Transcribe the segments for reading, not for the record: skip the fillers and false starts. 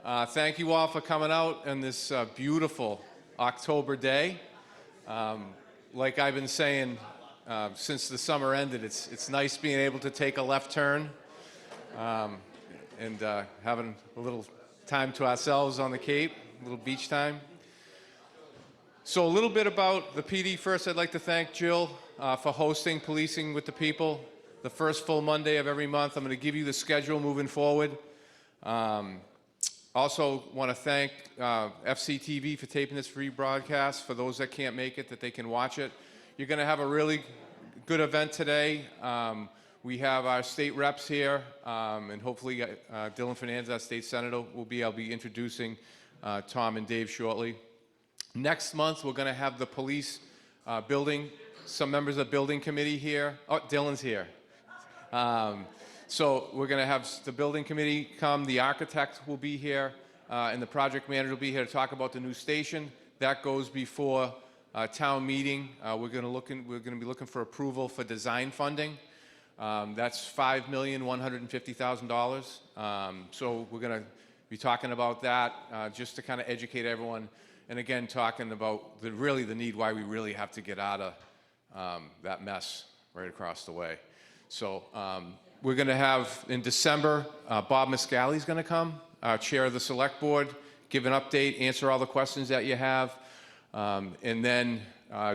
Thank you all for coming out on this beautiful October day. Like I've been saying since the summer ended, it's nice being able to take a left turn and having a little time to ourselves on the Cape, a little beach time. So a little bit about the PD. First, I'd like to thank Jill for hosting Policing with the People, the first full Monday of every month. I'm going to give you the schedule moving forward. Also want to thank FCTV for taping this free broadcast. For those that can't make it, that they can watch it. You're going to have a really good event today. We have our state reps here, and hopefully Dylan Fernandes, our state senator, I'll be introducing Tom and Dave shortly. Next month, we're going to have the police building, some members of the building committee here. Oh, Dylan's here. So we're going to have the building committee come, the architect will be here, and the project manager will be here to talk about the new station. That goes before town meeting. We're going to be looking for approval for design funding. That's $5,150,000. So we're going to be talking about that just to kind of educate everyone, and again talking about the need why we really have to get out of that mess right across the way. So we're going to have in December, Bob Miscali's going to come, chair of the select board, give an update, answer all the questions that you have. And then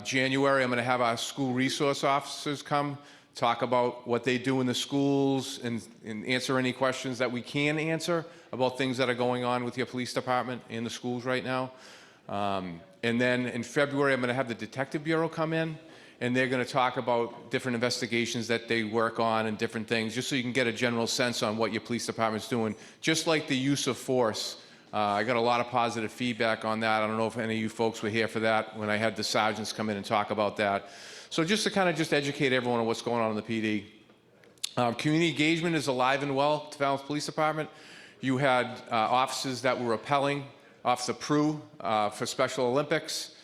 January, I'm going to have our school resource officers come, talk about what they do in the schools and answer any questions that we can answer about things that are going on with your police department and the schools right now. And then in February, I'm going to have the Detective Bureau come in, and they're going to talk about different investigations that they work on and different things, just so you can get a general sense on what your police department's doing. Just like the use of force. I got a lot of positive feedback on that. I don't know if any of you folks were here for that when I had the sergeants come in and talk about that. So just to kind of educate everyone on what's going on in the PD. Community engagement is alive and well to Falmouth Police Department. You had officers that were rappelling off the Prue for Special Olympics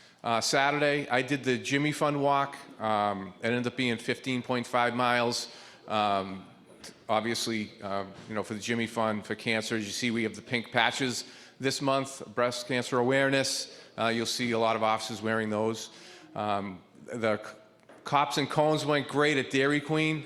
Saturday. I did the Jimmy Fund walk. It ended up being 15.5 miles. Obviously, for the Jimmy Fund for cancer, as you see, we have the pink patches this month, breast cancer awareness. You'll see a lot of officers wearing those. The Cops and Cones went great at Dairy Queen.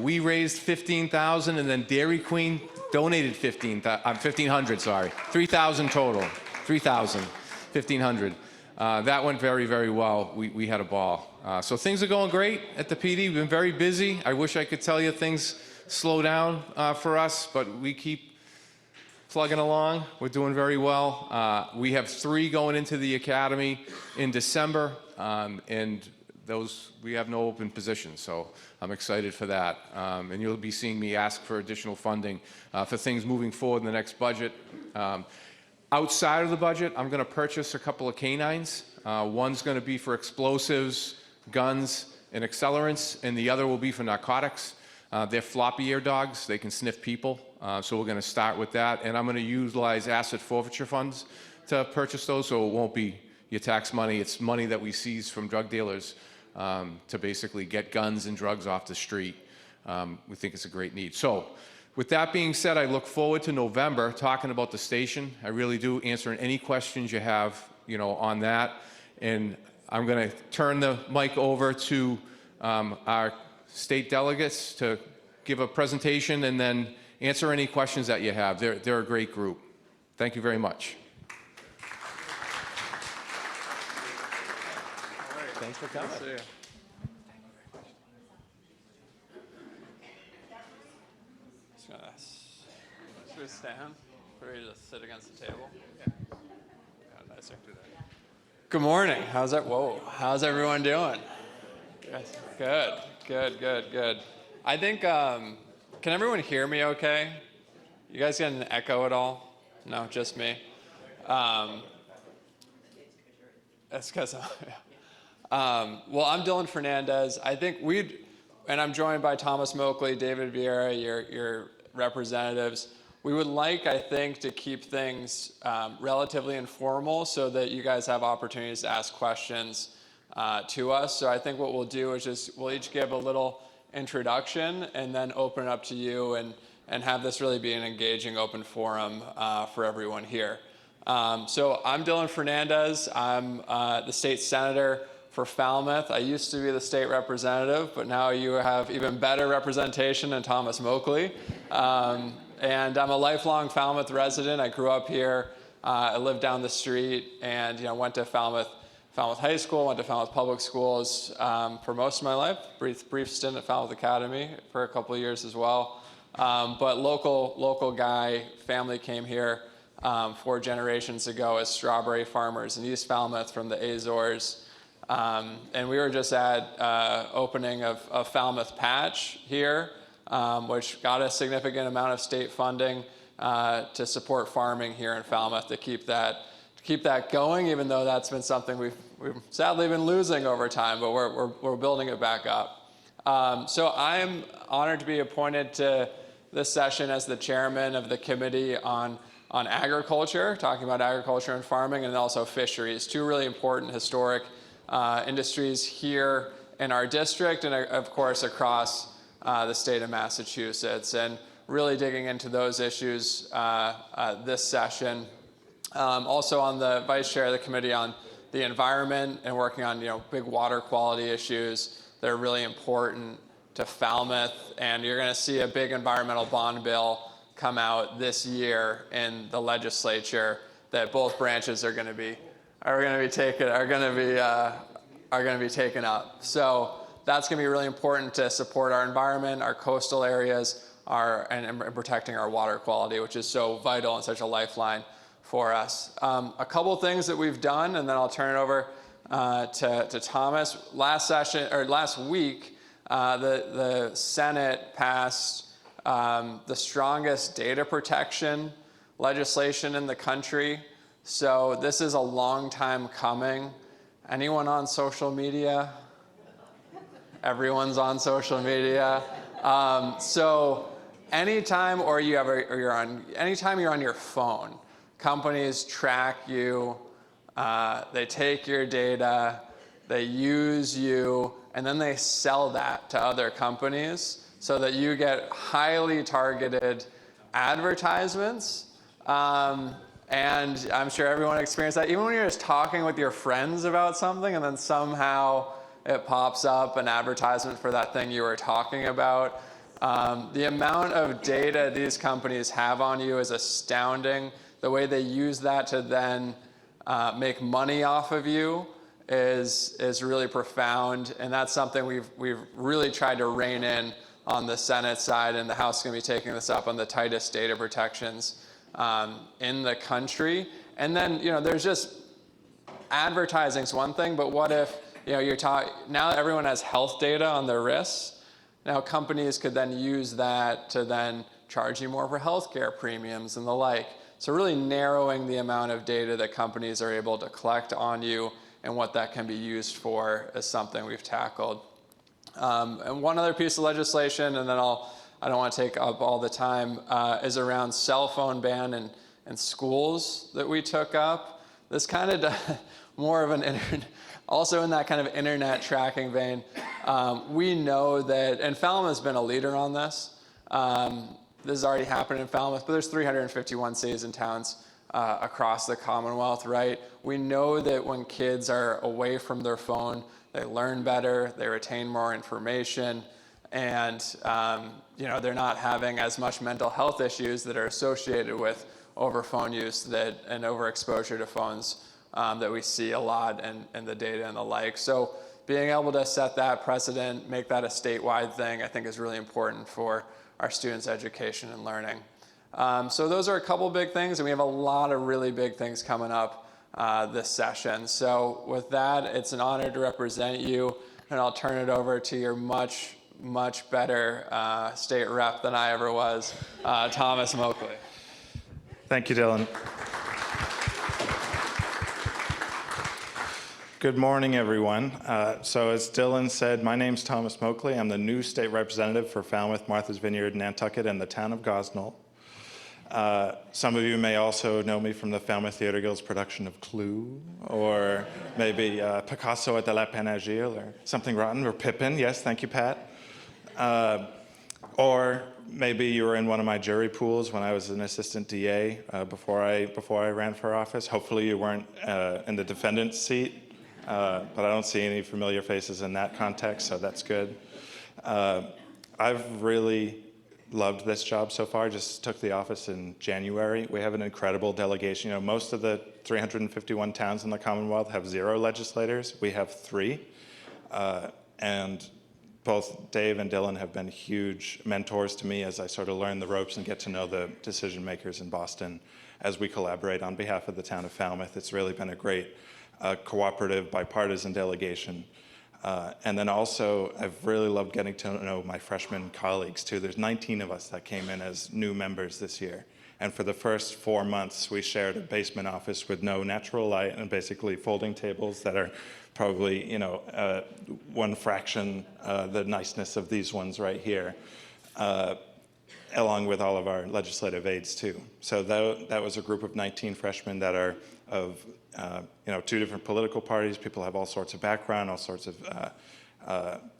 We raised $15,000, and then Dairy Queen donated $1,500. Sorry, $3,000 total. $1,500. That went very, very well. We had a ball. So things are going great at the PD. We've been very busy. I wish I could tell you things slow down for us, but we keep plugging along. We're doing very well. We have 3 going into the academy in December, and those we have no open positions, so I'm excited for that. And you'll be seeing me ask for additional funding for things moving forward in the next budget. Outside of the budget, I'm going to purchase a couple of canines. One's going to be for explosives, guns, and accelerants, and the other will be for narcotics. They're floppy ear dogs. They can sniff people, so we're going to start with that. And I'm going to utilize asset forfeiture funds to purchase those, so it won't be your tax money. It's money that we seize from drug dealers to basically get guns and drugs off the street. We think it's a great need. So with that being said, I look forward to November talking about the station. I really do, answering any questions you have, on that. And I'm going to turn the mic over to our state delegates to give a presentation and then answer any questions that you have. They're a great group. Thank you very much. Thanks for coming. Should we stand? Or you just sit against the table? Yeah. Nicer. Good morning. How's How's everyone doing? Good. I think, can everyone hear me okay? You guys get an echo at all? No, just me? That's because well, I'm Dylan Fernandes. I think and I'm joined by Thomas Moakley, David Vieira, your representatives. We would like, I think, to keep things relatively informal so that you guys have opportunities to ask questions to us. So I think what we'll do is we'll each give a little introduction and then open it up to you. And and have this really be an engaging open forum for everyone here. So I'm Dylan Fernandes. I'm the state senator for Falmouth. I used to be the state representative, but now you have even better representation in Thomas Moakley. And I'm a lifelong Falmouth resident. I grew up here. I lived down the street, and went to Falmouth High School, went to Falmouth Public Schools for most of my life. Brief stint at Falmouth Academy for a couple of years as well. But local guy, family came here 4 generations ago as strawberry farmers in East Falmouth from the Azores. And we were just at opening of Falmouth Patch here, which got a significant amount of state funding to support farming here in Falmouth to keep that going, even though that's been something we've sadly been losing over time, but we're building it back up. So I'm honored to be appointed to this session as the chairman of the committee on agriculture, talking about agriculture and farming, and also fisheries, 2 really important historic industries here in our district and of course across the state of Massachusetts, and really digging into those issues this session. Also on the vice chair of the committee on the environment and working on big water quality issues that are really important to Falmouth, and you're going to see a big environmental bond bill come out this year in the legislature that both branches are going to be taken up. So that's going to be really important to support our environment, our coastal areas, and protecting our water quality, which is so vital and such a lifeline for us. A couple things that we've done, and then I'll turn it over to Thomas. Last week, the Senate passed the strongest data protection legislation in the country. So this is a long time coming. Anyone on social media? Everyone's on social media. So anytime you're on your phone, companies track you, they take your data, they use you, and then they sell that to other companies so that you get highly targeted advertisements. And I'm sure everyone experienced that. Even when you're just talking with your friends about something and then somehow it pops up an advertisement for that thing you were talking about. The amount of data these companies have on you is astounding. The way they use that to then make money off of you is really profound, and that's something we've really tried to rein in on the Senate side, and the House is going to be taking this up on the tightest data protections in the country. And then there's just advertising's one thing, but what if now everyone has health data on their wrists. Now companies could then use that to then charge you more for healthcare premiums and the like. So really narrowing the amount of data that companies are able to collect on you and what that can be used for is something we've tackled. And one other piece of legislation, and then I don't want to take up all the time, is around cell phone ban in schools that we took up. This kind of more of also in that kind of internet tracking vein. We know that, and Falmouth has been a leader on this. This has already happened in Falmouth, but there's 351 cities and towns across the Commonwealth, right? We know that when kids are away from their phone, they learn better, they retain more information, and they're not having as much mental health issues that are associated with phone use and overexposure to phones that we see a lot in the data and the like. So being able to set that precedent, make that a statewide thing, I think is really important for our students' education and learning. So those are a couple big things, and we have a lot of really big things coming up this session. So with that, it's an honor to represent you, and I'll turn it over to your much better state rep than I ever was, Thomas Moakley. Thank you, Dylan. Good morning, everyone. So as Dylan said, my name's Thomas Moakley. I'm the new state representative for Falmouth, Martha's Vineyard, Nantucket, and the town of Gosnell. Some of you may also know me from the Falmouth Theatre Guild's production of Clue, or maybe Picasso at the La Panagile, or something rotten, or Pippin. Yes, thank you, Pat. Or maybe you were in one of my jury pools when I was an assistant DA before I ran for office. Hopefully you weren't in the defendant's seat, but I don't see any familiar faces in that context, so that's good. I've really loved this job so far. Just took the office in January. We have an incredible delegation. You know, most of the 351 towns in the Commonwealth have 0 legislators. We have 3, and both Dave and Dylan have been huge mentors to me as I sort of learn the ropes and get to know the decision makers in Boston as we collaborate on behalf of the town of Falmouth. It's really been a great cooperative, bipartisan delegation. And then also, I've really loved getting to know my freshman colleagues too. There's 19 of us that came in as new members this year. And for the first 4 months, we shared a basement office with no natural light and basically folding tables that are probably, you know, one fraction the niceness of these ones right here, along with all of our legislative aides too. So that was a group of 19 freshmen that are of, you know, 2 different political parties. People have all sorts of background, all sorts of,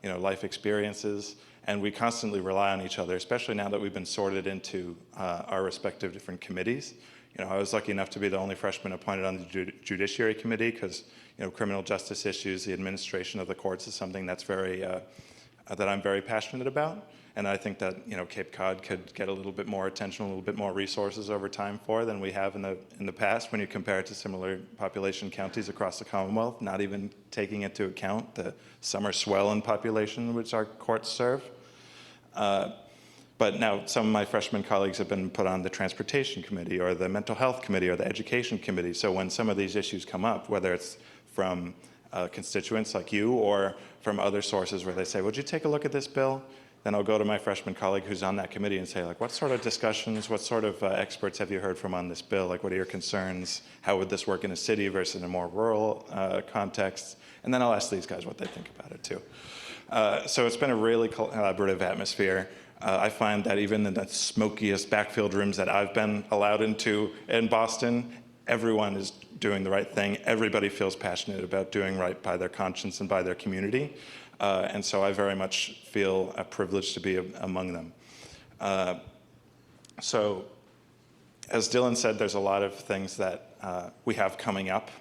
you know, life experiences. And we constantly rely on each other, especially now that we've been sorted into our respective different committees. You know, I was lucky enough to be the only freshman appointed on the Judiciary Committee because, you know, criminal justice issues, the administration of the courts is something that's very, that I'm very passionate about. And I think that, you know, Cape Cod could get a little bit more attention, a little bit more resources over time for than we have in the past when you compare it to similar population counties across the Commonwealth, not even taking into account the summer swell in population which our courts serve. But now some of my freshman colleagues have been put on the Transportation Committee or the Mental Health Committee or the Education Committee. So when some of these issues come up, whether it's from constituents like you or from other sources where they say, would you take a look at this bill? Then I'll go to my freshman colleague who's on that committee and say, like, what sort of discussions, what sort of experts have you heard from on this bill? Like, what are your concerns? How would this work in a city versus in a more rural context? And then I'll ask these guys what they think about it too. So it's been a really collaborative atmosphere. I find that even in the smokiest backfield rooms that I've been allowed into in Boston, everyone is doing the right thing. Everybody feels passionate about doing right by their conscience and by their community. And so I very much feel privileged to be among them. So as Dylan said, there's a lot of things that we have coming up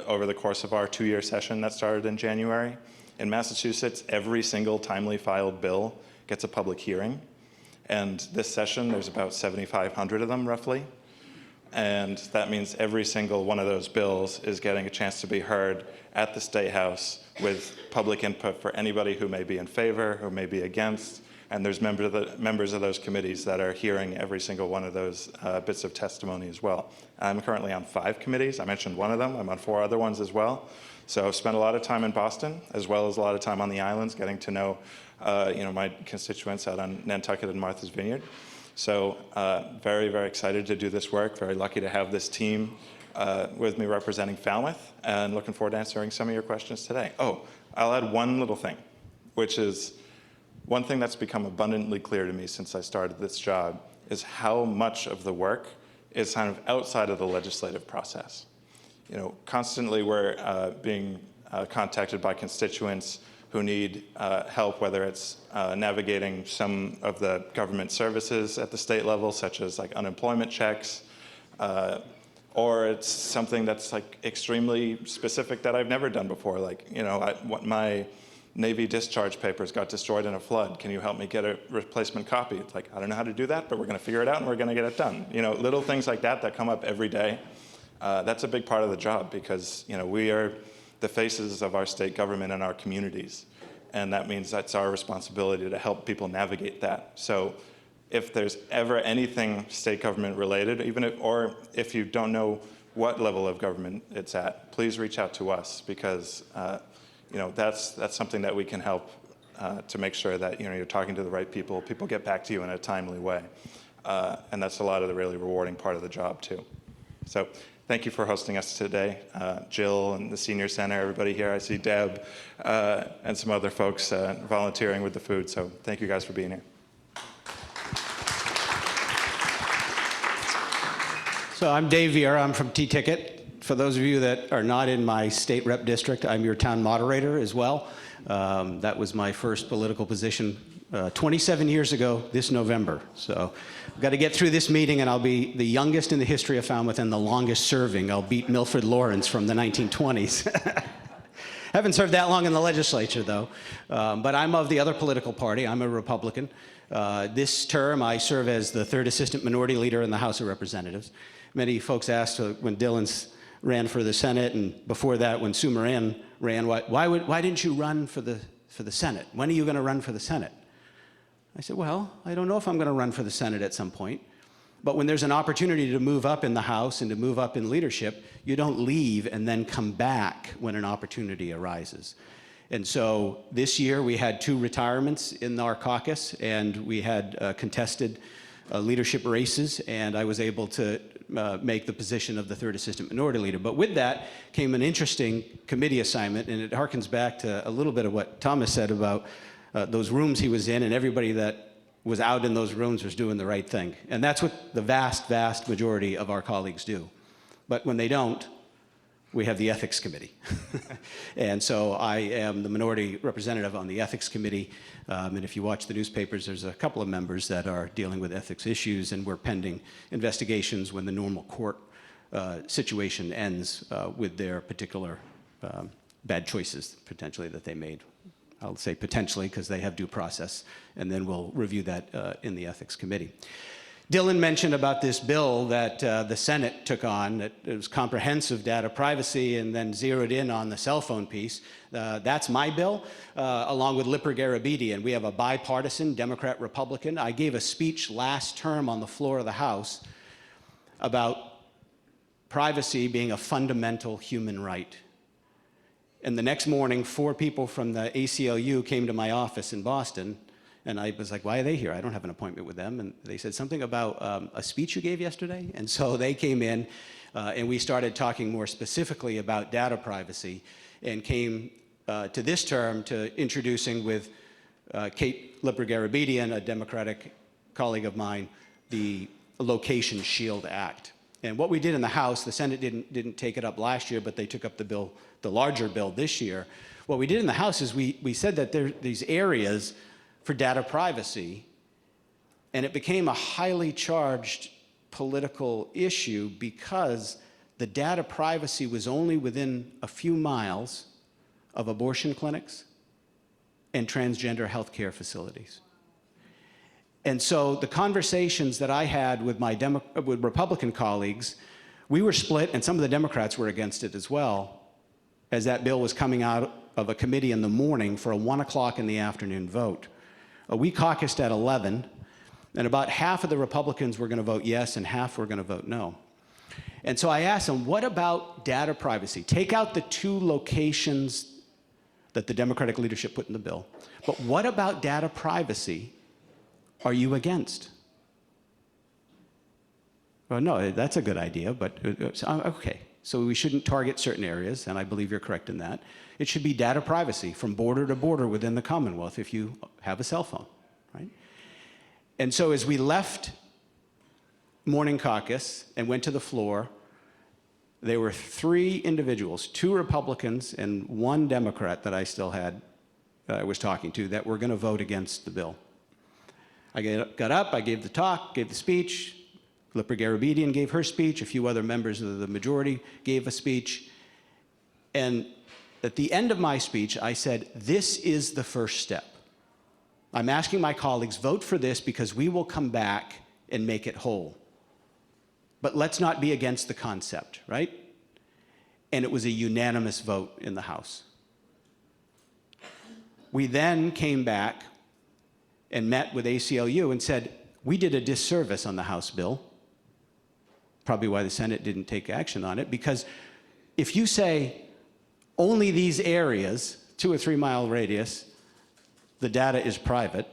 over the course of our 2-year session that started in January. In Massachusetts, every single timely filed bill gets a public hearing. And this session, there's about 7,500 of them, roughly. And that means every single one of those bills is getting a chance to be heard at the State House with public input for anybody who may be in favor, who may be against. And there's members of those committees that are hearing every single one of those bits of testimony as well. I'm currently on 5 committees. I mentioned one of them. I'm on 4 other ones as well. So I've spent a lot of time in Boston, as well as a lot of time on the islands, getting to know you know, my constituents out on Nantucket and Martha's Vineyard. So very, very excited to do this work. Very lucky to have this team with me representing Falmouth, and looking forward to answering some of your questions today. Oh, I'll add one little thing, which is one thing that's become abundantly clear to me since I started this job is how much of the work is kind of outside of the legislative process. You know, constantly we're being contacted by constituents who need help, whether it's navigating some of the government services at the state level, such as like unemployment checks, or it's something that's like extremely specific that I've never done before. Like, you know, my Navy discharge papers got destroyed in a flood. Can you help me get a replacement copy? It's like, I don't know how to do that, but we're gonna figure it out and we're gonna get it done. You know, little things like that come up every day. That's a big part of the job because, you know, we are the faces of our state government and our communities. And that means that's our responsibility to help people navigate that. So if there's ever anything state government related, if you don't know what level of government it's at, please reach out to us because you know, that's something that we can help to make sure that, you know, you're talking to the right people, people get back to you in a timely way. And that's a lot of the really rewarding part of the job too. So thank you for hosting us today. Jill and the Senior Center, everybody here. I see Deb and some other folks volunteering with the food. So thank you guys for being here. So I'm Dave Vieira. I'm from T-Ticket. For those of you that are not in my state rep district, I'm your town moderator as well. That was my first political position 27 years ago this November. So I've got to get through this meeting, and I'll be the youngest in the history of Falmouth and the longest serving. I'll beat Milford Lawrence from the 1920s. Haven't served that long in the legislature, though. But I'm of the other political party. I'm a Republican. This term, I serve as the third assistant minority leader in the House of Representatives. Many folks asked when Dylan ran for the Senate, and before that, when Sue Moran ran, why didn't you run for the Senate? When are you going to run for the Senate? I said, well, I don't know if I'm going to run for the Senate at some point. But when there's an opportunity to move up in the House and to move up in leadership, you don't leave and then come back when an opportunity arises. And so this year we had 2 retirements in our caucus, and we had contested leadership races, and I was able to make the position of the third assistant minority leader. But with that came an interesting committee assignment, and it harkens back to a little bit of what Thomas said about those rooms he was in, and everybody that was out in those rooms was doing the right thing. And that's what the vast, vast majority of our colleagues do. But when they don't, we have the ethics committee. And so I am the minority representative on the ethics committee. And if you watch the newspapers, there's a couple of members that are dealing with ethics issues, and we're pending investigations when the normal court situation ends with their particular bad choices, potentially, that they made. I'll say potentially because they have due process, and then we'll review that in the ethics committee. Dylan mentioned about this bill that the Senate took on, that it was comprehensive data privacy and then zeroed in on the cell phone piece. That's my bill, along with Lipper Garabedian. We have a bipartisan Democrat-Republican. I gave a speech last term on the floor of the House about privacy being a fundamental human right. And the next morning, 4 people from the ACLU came to my office in Boston, and I was like, why are they here? I don't have an appointment with them. And they said something about a speech you gave yesterday. And so they came in, and we started talking more specifically about data privacy, and came to this term to introducing with Kate Lipper Garabedian, a Democratic colleague of mine, the Location Shield Act. And what we did in the House, the Senate didn't take it up last year, but they took up the bill, the larger bill this year. What we did in the House is we said that there are these areas for data privacy, and it became a highly charged political issue because the data privacy was only within a few miles of abortion clinics and transgender healthcare facilities. And so the conversations that I had with my with Republican colleagues, we were split, and some of the Democrats were against it as well, as that bill was coming out of a committee in the morning for a 1 o'clock in the afternoon vote. We caucused at 11, and about half of the Republicans were going to vote yes, and half were going to vote no. And so I asked them, what about data privacy? Take out the 2 locations that the Democratic leadership put in the bill, but what about data privacy are you against? Well, no, that's a good idea, but okay. So we shouldn't target certain areas, and I believe you're correct in that. It should be data privacy from border to border within the Commonwealth if you have a cell phone, right? And so as we left morning caucus and went to the floor, there were 3 individuals, 2 Republicans and 1 Democrat that I still had, I was talking to, that were going to vote against the bill. I got up, I gave the talk, gave the speech. Lipper Garabedian gave her speech. A few other members of the majority gave a speech. And at the end of my speech, I said, this is the first step. I'm asking my colleagues, vote for this because we will come back and make it whole. But let's not be against the concept, right? And it was a unanimous vote in the House. We then came back and met with ACLU and said, we did a disservice on the House bill, probably why the Senate didn't take action on it, because if you say only these areas, 2 or 3 mile radius, the data is private,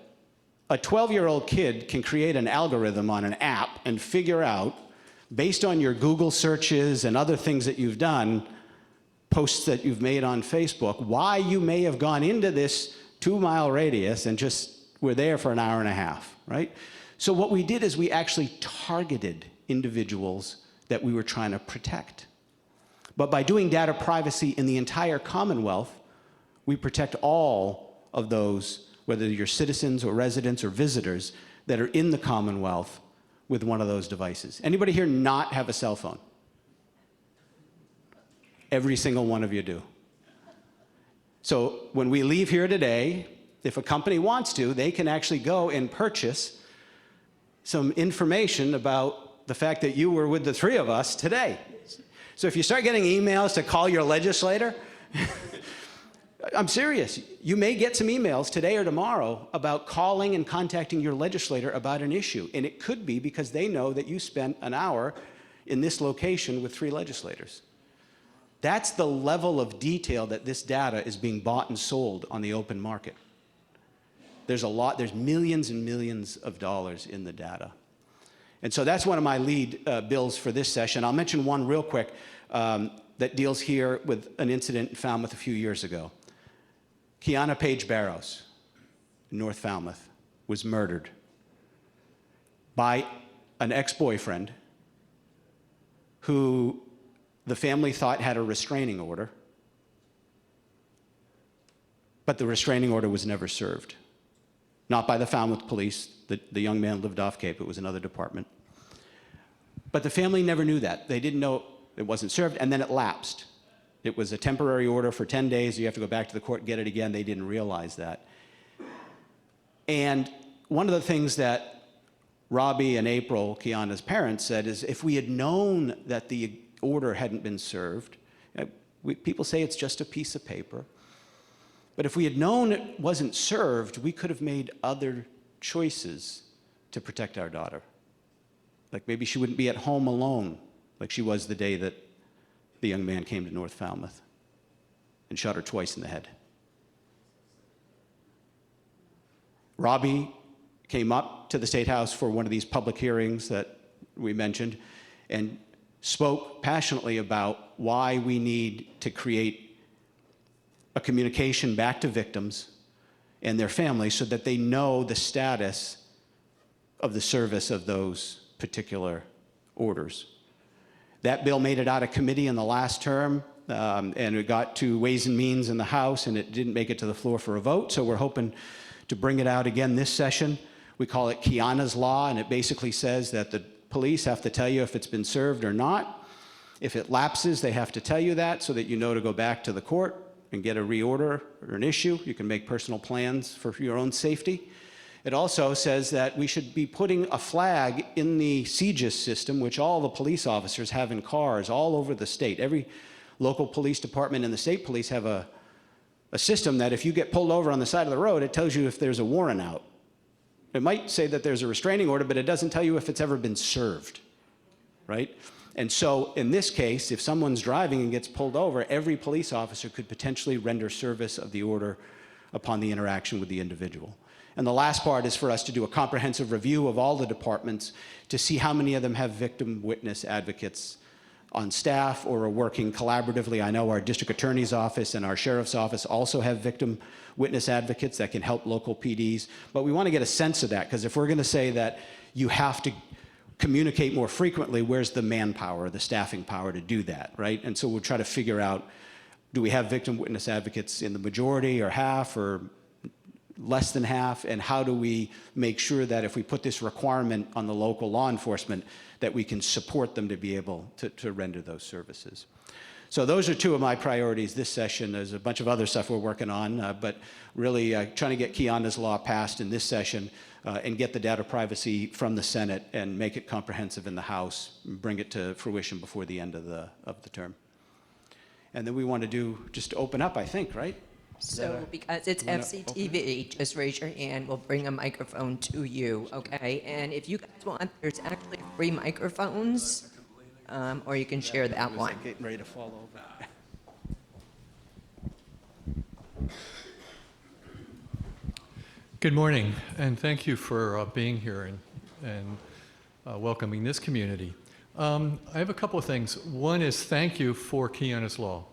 a 12-year-old kid can create an algorithm on an app and figure out, based on your Google searches and other things that you've done, posts that you've made on Facebook, why you may have gone into this 2-mile radius and just were there for an hour and a half, right? So what we did is we actually targeted individuals that we were trying to protect. But by doing data privacy in the entire Commonwealth, we protect all of those whether you're citizens or residents or visitors, that are in the Commonwealth with one of those devices. Anybody here not have a cell phone? Every single one of you do. So when we leave here today, if a company wants to, they can actually go and purchase some information about the fact that you were with the three of us today. So if you start getting emails to call your legislator, I'm serious. You may get some emails today or tomorrow about calling and contacting your legislator about an issue. And it could be because they know that you spent an hour in this location with three legislators. That's the level of detail that this data is being bought and sold on the open market. There's millions and millions of dollars in the data. And so that's one of my lead bills for this session. I'll mention one real quick that deals here with an incident in Falmouth a few years ago. Kiana Page Barrows in North Falmouth was murdered by an ex-boyfriend who the family thought had a restraining order, but the restraining order was never served. Not by the Falmouth police. The young man lived off Cape. It was another department. But the family never knew that. They didn't know it wasn't served, and then it lapsed. It was a temporary order for 10 days. You have to go back to the court and get it again. They didn't realize that. And one of the things that Robbie and April, Kiana's parents, said is if we had known that the order hadn't been served, people say it's just a piece of paper, but if we had known it wasn't served, we could have made other choices to protect our daughter. Like maybe she wouldn't be at home alone like she was the day that the young man came to North Falmouth and shot her twice in the head. Robbie came up to the State House for one of these public hearings that we mentioned and spoke passionately about why we need to create a communication back to victims and their families so that they know the status of the service of those particular orders. That bill made it out of committee in the last term, and it got to Ways and Means in the House, and it didn't make it to the floor for a vote, so we're hoping to bring it out again this session. We call it Kiana's Law, and it basically says that the police have to tell you if it's been served or not. If it lapses, they have to tell you that so that you know to go back to the court and get a reorder or an issue. You can make personal plans for your own safety. It also says that we should be putting a flag in the CGIS system, which all the police officers have in cars all over the state. Every local police department and the state police have a system that if you get pulled over on the side of the road, it tells you if there's a warrant out. It might say that there's a restraining order, but it doesn't tell you if it's ever been served, right? And so in this case, if someone's driving and gets pulled over, every police officer could potentially render service of the order upon the interaction with the individual. And the last part is for us to do a comprehensive review of all the departments to see how many of them have victim witness advocates on staff or are working collaboratively. I know our district attorney's office and our sheriff's office also have victim witness advocates that can help local PDs. But we want to get a sense of that, because if we're going to say that you have to communicate more frequently, where's the manpower, the staffing power to do that, right? And so we'll try to figure out, do we have victim witness advocates in the majority or half or less than half, and how do we make sure that if we put this requirement on the local law enforcement, that we can support them to be able to render those services. So those are two of my priorities this session. There's a bunch of other stuff we're working on, but really trying to get Kiana's Law passed in this session and get the data privacy from the Senate and make it comprehensive in the House, and bring it to fruition before the end of the term. And then we want to do, just open up, I think, right? So because it's FCTV, just raise your hand. We'll bring a microphone to you, okay? And if you guys want, there's actually free microphones, or you can share that one. Getting ready to fall over. Good morning, and thank you for being here and welcoming this community. I have a couple of things. One is thank you for Kiana's Law.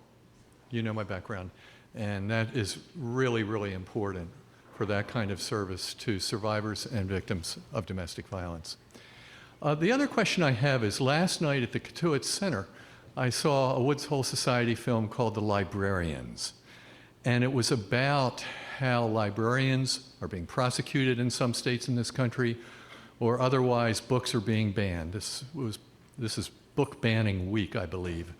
You know my background. And that is really, really important for that kind of service to survivors and victims of domestic violence. The other question I have is, last night at the Catuit Center, I saw a Woods Hole Society film called The Librarians. And it was about how librarians are being prosecuted in some states in this country, or otherwise books are being banned. This is book banning week, I believe,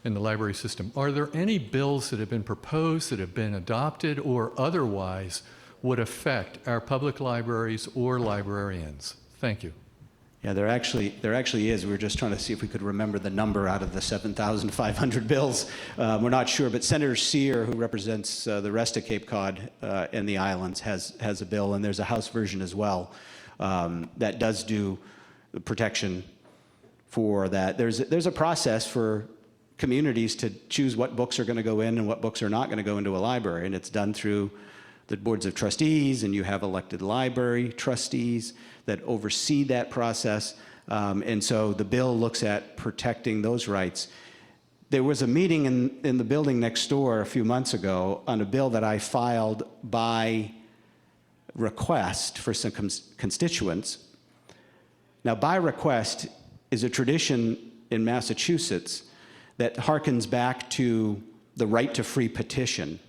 in the library system. Are there any bills that have been proposed, that have been adopted, or otherwise would affect our public libraries or librarians? Thank you. Yeah, there actually is. We were just trying to see if we could remember the number out of the 7,500 bills. We're not sure, but Senator Sear, who represents the rest of Cape Cod and the islands, has a bill, and there's a House version as well that does do the protection for that. There's a process for communities to choose what books are going to go in and what books are not going to go into a library, and it's done through the boards of trustees, and you have elected library trustees that oversee that process. And so the bill looks at protecting those rights. There was a meeting in the building next door a few months ago on a bill that I filed by request for some constituents. Now, by request is a tradition in Massachusetts that harkens back to the right to free petition.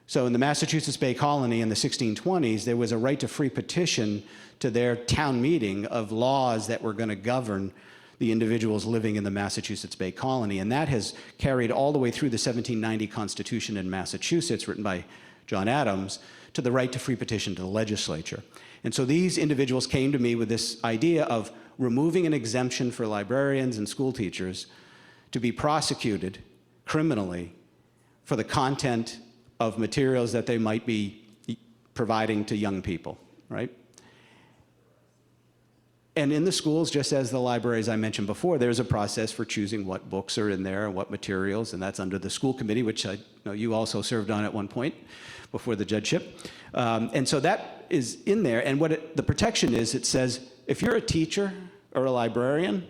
So in the Massachusetts Bay Colony in the 1620s, there was a right to free petition to their town meeting of laws that were going to govern the individuals living in the Massachusetts Bay Colony. And that has carried all the way through the 1790 Constitution in Massachusetts, written by John Adams, to the right to free petition to the legislature. And so these individuals came to me with this idea of removing an exemption for librarians and school teachers to be prosecuted criminally for the content of materials that they might be providing to young people, right? And in the schools, just as the libraries I mentioned before, there's a process for choosing what books are in there and what materials, and that's under the school committee, which I know you also served on at one point before the judgeship. And so that is in there, and what the protection is, it says, if you're a teacher or a librarian,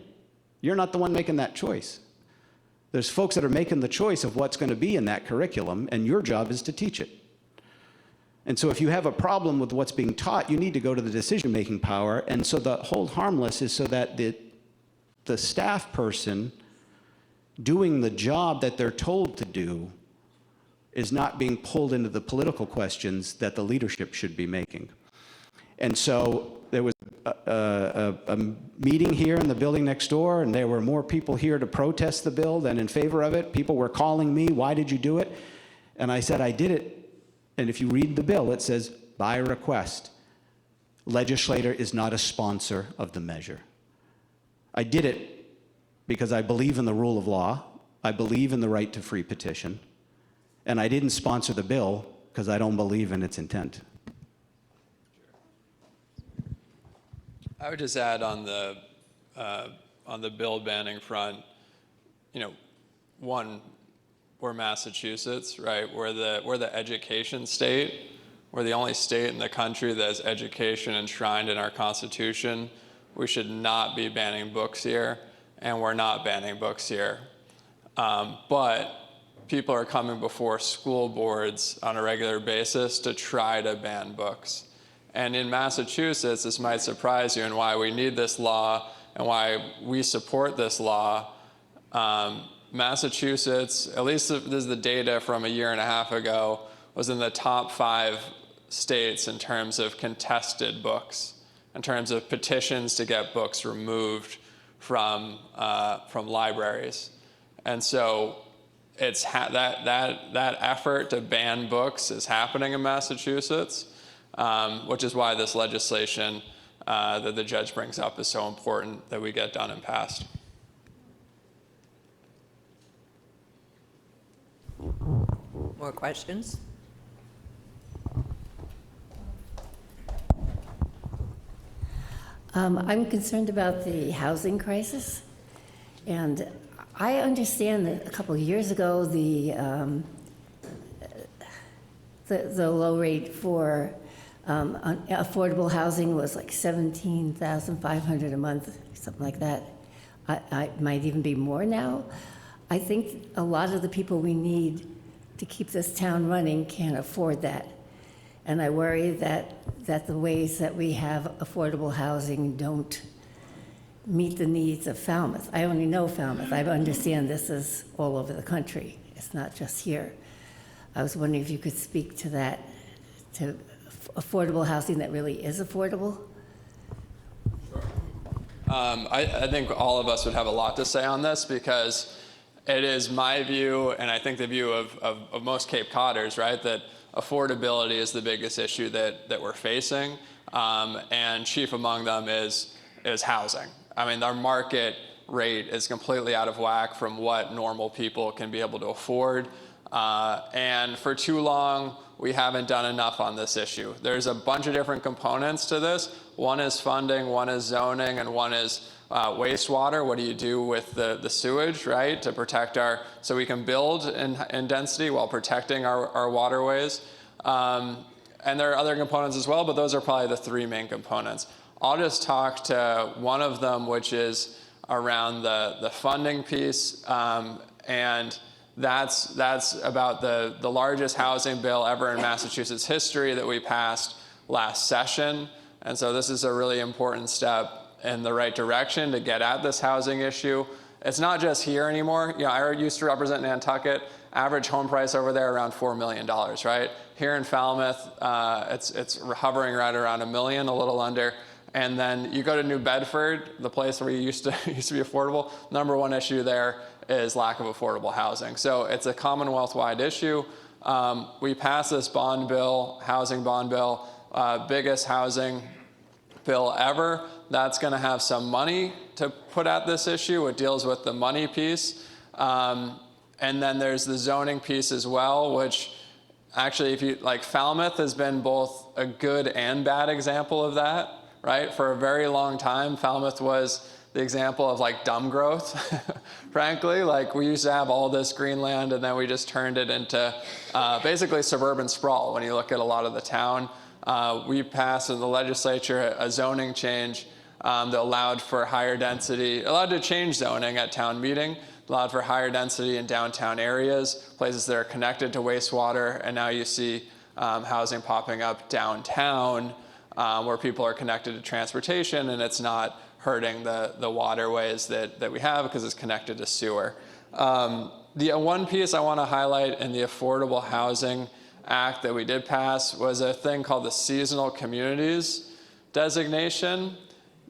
you're not the one making that choice. There's folks that are making the choice of what's going to be in that curriculum, and your job is to teach it. And so if you have a problem with what's being taught, you need to go to the decision-making power. And so the hold harmless is so that the staff person doing the job that they're told to do is not being pulled into the political questions that the leadership should be making. And so there was a meeting here in the building next door, and there were more people here to protest the bill than in favor of it. People were calling me, why did you do it? And I said, I did it. And if you read the bill, it says, by request. Legislator is not a sponsor of the measure. I did it because I believe in the rule of law. I believe in the right to free petition. And I didn't sponsor the bill because I don't believe in its intent. I would just add on the bill banning front, one, we're Massachusetts, right? We're the education state. We're the only state in the country that has education enshrined in our Constitution. We should not be banning books here, and we're not banning books here. But people are coming before school boards on a regular basis to try to ban books. And in Massachusetts, this might surprise you, and why we need this law and why we support this law. Massachusetts, at least this is the data from a year and a half ago, was in the top 5 states in terms of contested books, in terms of petitions to get books removed from libraries. And so it's that effort to ban books is happening in Massachusetts, which is why this legislation that the judge brings up is so important that we get done and passed. More questions? I'm concerned about the housing crisis, and I understand that a couple of years ago the low rate for affordable housing was like $17,500 a month, something like that. I might even be more now. I think a lot of the people we need to keep this town running can't afford that. And I worry that the ways that we have affordable housing don't meet the needs of Falmouth. I only know Falmouth. I understand this is all over the country. It's not just here. I was wondering if you could speak to that affordable housing that really is affordable? I think all of us would have a lot to say on this because it is my view, and I think the view of most Cape Codders, right, that affordability is the biggest issue that we're facing, and chief among them is housing. I mean, our market rate is completely out of whack from what normal people can be able to afford, and for too long, we haven't done enough on this issue. There's a bunch of different components to this. One is funding, one is zoning, and one is wastewater. What do you do with the sewage, right, to protect so we can build in density while protecting our waterways. And there are other components as well, but those are probably the three main components. I'll just talk to one of them, which is around the funding piece, and that's about the largest housing bill ever in Massachusetts history that we passed last session. And so this is a really important step in the right direction to get at this housing issue. It's not just here anymore. You know, I used to represent Nantucket. Average home price over there around $4 million, right? Here in Falmouth, it's hovering right around $1 million, a little under. And then you go to New Bedford, the place where you used to be affordable. Number one issue there is lack of affordable housing. So it's a Commonwealth-wide issue. We passed this bond bill, housing bond bill, biggest housing bill ever. That's going to have some money to put at this issue. It deals with the money piece. And then there's the zoning piece as well, which actually, if you like, Falmouth has been both a good and bad example of that, right? For a very long time, Falmouth was the example of like dumb growth, frankly. Like we used to have all this green land and then we just turned it into basically suburban sprawl. When you look at a lot of the town, we passed in the legislature a zoning change that allowed for higher density, allowed to change zoning at town meeting, allowed for higher density in downtown areas, places that are connected to wastewater, and now you see housing popping up downtown where people are connected to transportation and it's not hurting the waterways that we have because it's connected to sewer. The one piece I want to highlight in the Affordable Housing Act that we did pass was a thing called the Seasonal Communities designation.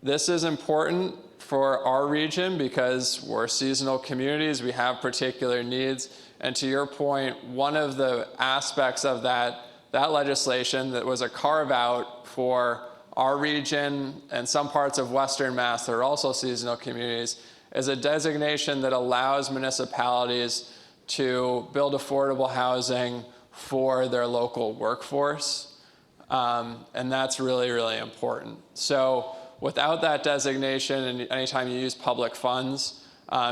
This is important for our region because we're seasonal communities, we have particular needs, and to your point, one of the aspects of that legislation that was a carve-out for our region and some parts of Western Mass that are also seasonal communities is a designation that allows municipalities to build affordable housing for their local workforce. And that's really, really important. So without that designation, and anytime you use public funds,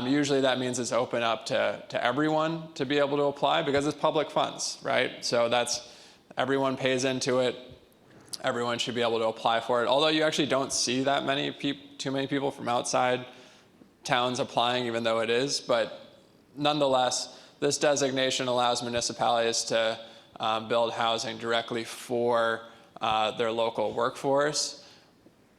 usually that means it's open up to everyone to be able to apply because it's public funds, right? So everyone pays into it. Everyone should be able to apply for it. Although you actually don't see that too many people from outside towns applying, even though it is. But nonetheless, this designation allows municipalities to build housing directly for their local workforce.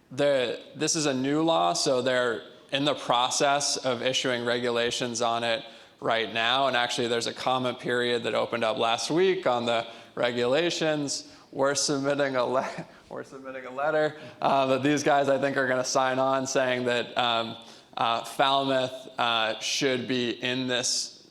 This is a new law, so they're in the process of issuing regulations on it right now. And actually, there's a comment period that opened up last week on the regulations. We're submitting a letter that these guys, I think, are going to sign on saying that Falmouth should be in this.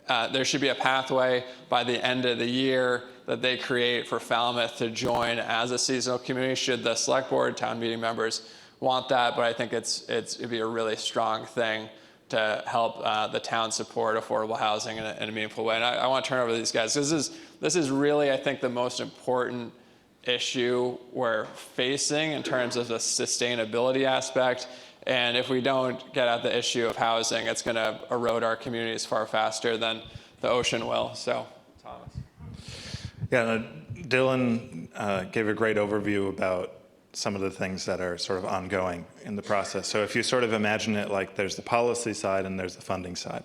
There should be a pathway by the end of the year that they create for Falmouth to join as a seasonal community should the select board, town meeting members want that. But I think it'd be a really strong thing to help the town support affordable housing in a meaningful way. And I want to turn over to these guys. This is really, I think, the most important issue we're facing in terms of the sustainability aspect. And if we don't get at the issue of housing, it's going to erode our communities far faster than the ocean will. So, Thomas. Yeah, Dylan gave a great overview about some of the things that are sort of ongoing in the process. So if you sort of imagine it like there's the policy side and there's the funding side.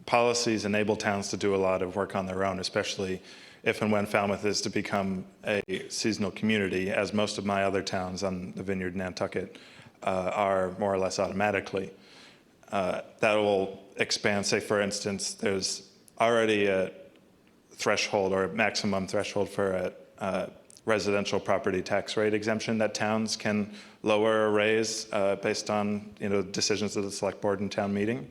Policies enable towns to do a lot of work on their own, especially if and when Falmouth is to become a seasonal community, as most of my other towns on the Vineyard Nantucket are more or less automatically. That will expand, say for instance, there's already a threshold or a maximum threshold for residential property tax rate exemption that towns can lower or raise based on decisions of the select board and town meeting.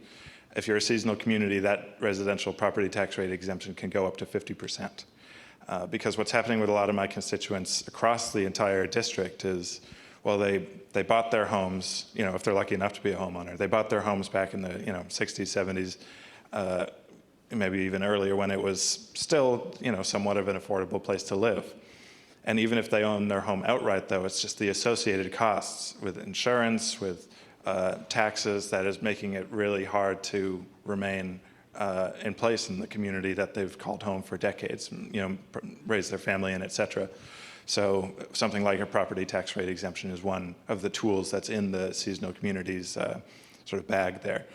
If you're a seasonal community, that residential property tax rate exemption can go up to 50%. Because what's happening with a lot of my constituents across the entire district is, well, they bought their homes, if they're lucky enough to be a homeowner, they bought their homes back in the 60s, 70s, maybe even earlier, when it was still somewhat of an affordable place to live. And even if they own their home outright, though, it's just the associated costs with insurance, with taxes, that is making it really hard to remain in place in the community that they've called home for decades, raise their family in, et cetera. So something like a property tax rate exemption is one of the tools that's in the seasonal communities sort of bag there.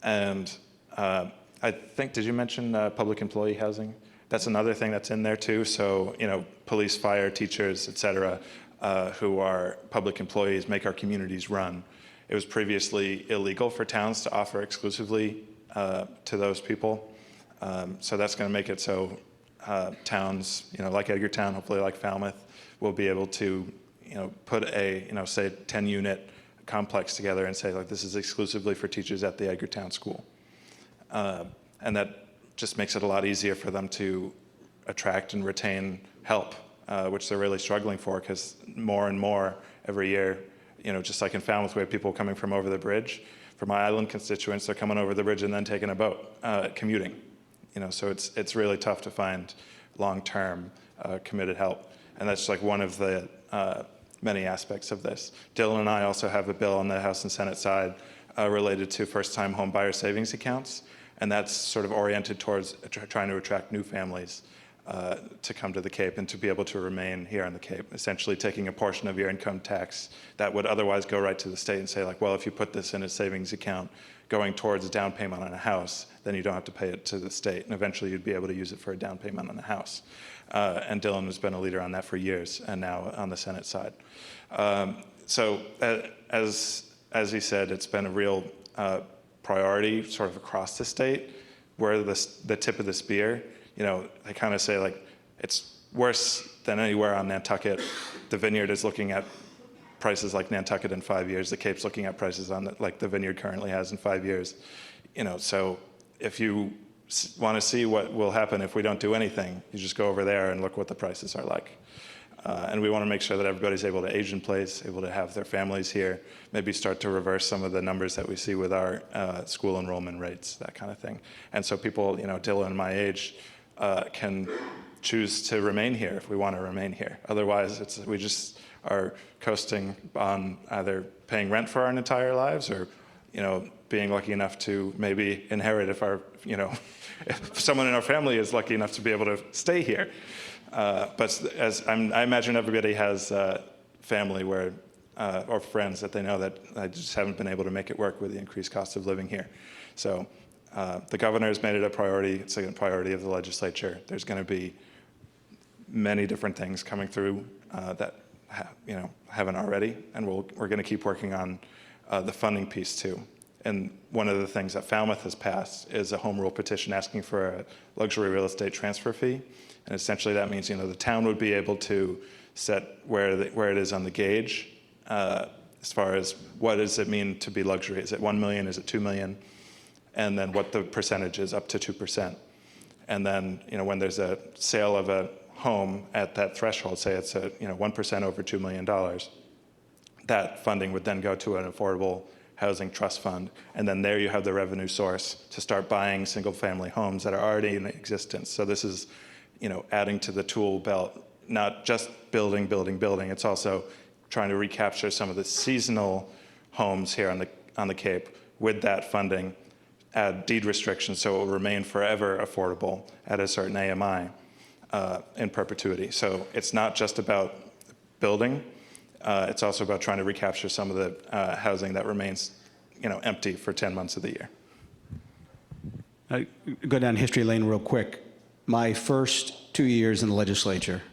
And I think, did you mention public employee housing? That's another thing that's in there too. So, police, fire, teachers, et cetera, who are public employees, make our communities run. It was previously illegal for towns to offer exclusively to those people. So that's going to make it so towns, like Edgartown, hopefully like Falmouth, will be able to, put a, say 10-unit complex together and say, like, this is exclusively for teachers at the Edgartown school. And that just makes it a lot easier for them to attract and retain help, which they're really struggling for, because more and more every year, just like in Falmouth, we have people coming from over the bridge. For my island constituents, they're coming over the bridge and then taking a boat, commuting. So it's really tough to find long-term committed help. And that's like one of the many aspects of this. Dylan and I also have a bill on the House and Senate side related to first-time home buyer savings accounts. And that's sort of oriented towards trying to attract new families to come to the Cape and to be able to remain here on the Cape, essentially taking a portion of your income tax that would otherwise go right to the state and say, like, well, if you put this in a savings account going towards a down payment on a house, then you don't have to pay it to the state. And eventually you'd be able to use it for a down payment on a house. And Dylan has been a leader on that for years, and now on the Senate side. So as he said, it's been a real priority sort of across the state. We're the tip of the spear. I kind of say, like, it's worse than anywhere on Nantucket. The Vineyard is looking at prices like Nantucket in 5 years. The Cape's looking at prices like the Vineyard currently has in 5 years. So if you want to see what will happen if we don't do anything, you just go over there and look what the prices are like. And we want to make sure that everybody's able to age in place, able to have their families here, maybe start to reverse some of the numbers that we see with our school enrollment rates, that kind of thing. And so people, Dylan and my age, can choose to remain here if we want to remain here. Otherwise, we just are coasting on either paying rent for our entire lives or, being lucky enough to maybe inherit if if someone in our family is lucky enough to be able to stay here. But I imagine everybody has family or friends that they know that I just haven't been able to make it work with the increased cost of living here. So the governor has made it a priority. It's a priority of the legislature. There's going to be many different things coming through that haven't already, and we're going to keep working on the funding piece too. And one of the things that Falmouth has passed is a home rule petition asking for a luxury real estate transfer fee. And essentially that means, the town would be able to set where it is on the gauge as far as what does it mean to be luxury. Is it 1 million? Is it 2 million? And then what the percentage is, up to 2%. And then, when there's a sale of a home at that threshold, say it's 1% over $2 million, that funding would then go to an affordable housing trust fund. And then there you have the revenue source to start buying single family homes that are already in existence. So this is, adding to the tool belt, not just building. It's also trying to recapture some of the seasonal homes here on the Cape with that funding, add deed restrictions so it will remain forever affordable at a certain AMI in perpetuity. So it's not just about building, it's also about trying to recapture some of the housing that remains, empty for 10 months of the year. I go down history lane real quick. My first 2 years in the legislature,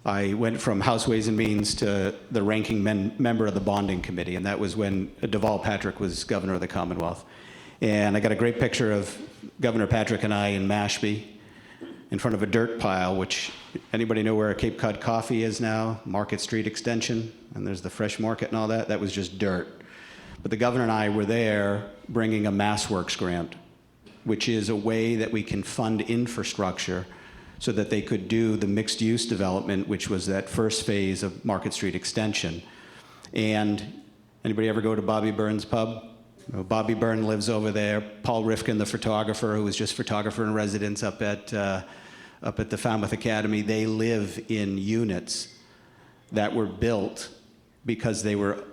I went from House Ways and Means to the ranking member of the bonding committee, and that was when Deval Patrick was governor of the Commonwealth. And I got a great picture of Governor Patrick and I in Mashpee, in front of a dirt pile, which, anybody know where Cape Cod Coffee is now? Market Street Extension, and there's the Fresh Market and all that. That was just dirt. But the governor and I were there bringing a MassWorks grant, which is a way that we can fund infrastructure so that they could do the mixed-use development, which was that first phase of Market Street Extension. And anybody ever go to Bobby Byrne's pub? Well, Bobby Byrne lives over there. Paul Rifkin, the photographer, who was just photographer in residence up at the Falmouth Academy, they live in units that were built because they were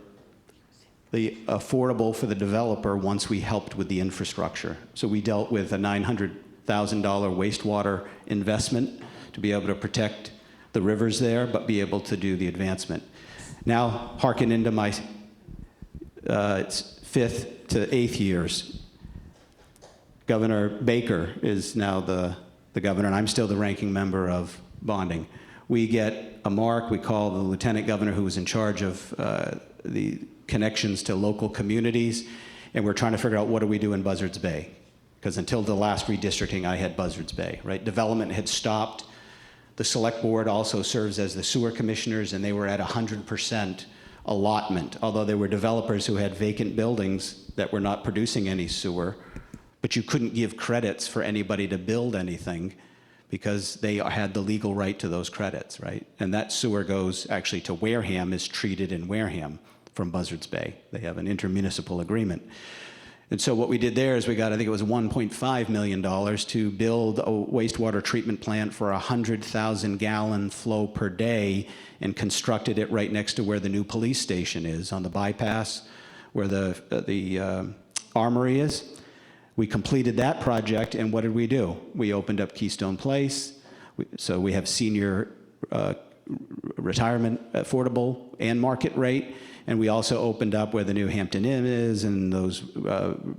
affordable for the developer once we helped with the infrastructure. So we dealt with a $900,000 wastewater investment to be able to protect the rivers there, but be able to do the advancement. Now, hearken into my it's 5th to 8th years. Governor Baker is now the governor, and I'm still the ranking member of bonding. We get a mark. We call the lieutenant governor, who was in charge of the connections to local communities, and we're trying to figure out what do we do in Buzzards Bay, because until the last redistricting, I had Buzzards Bay, right? Development had stopped. The select board also serves as the sewer commissioners, and they were at 100% allotment, although there were developers who had vacant buildings that were not producing any sewer, but you couldn't give credits for anybody to build anything because they had the legal right to those credits, right? And that sewer goes actually to Wareham, is treated in Wareham from Buzzards Bay. They have an intermunicipal agreement. And so what we did there is we got, I think it was $1.5 million to build a wastewater treatment plant for 100,000 gallon flow per day, and constructed it right next to where the new police station is, on the bypass where the armory is. We completed that project, and what did we do? We opened up Keystone Place. So we have senior retirement, affordable and market rate. And we also opened up where the new Hampton Inn is, and those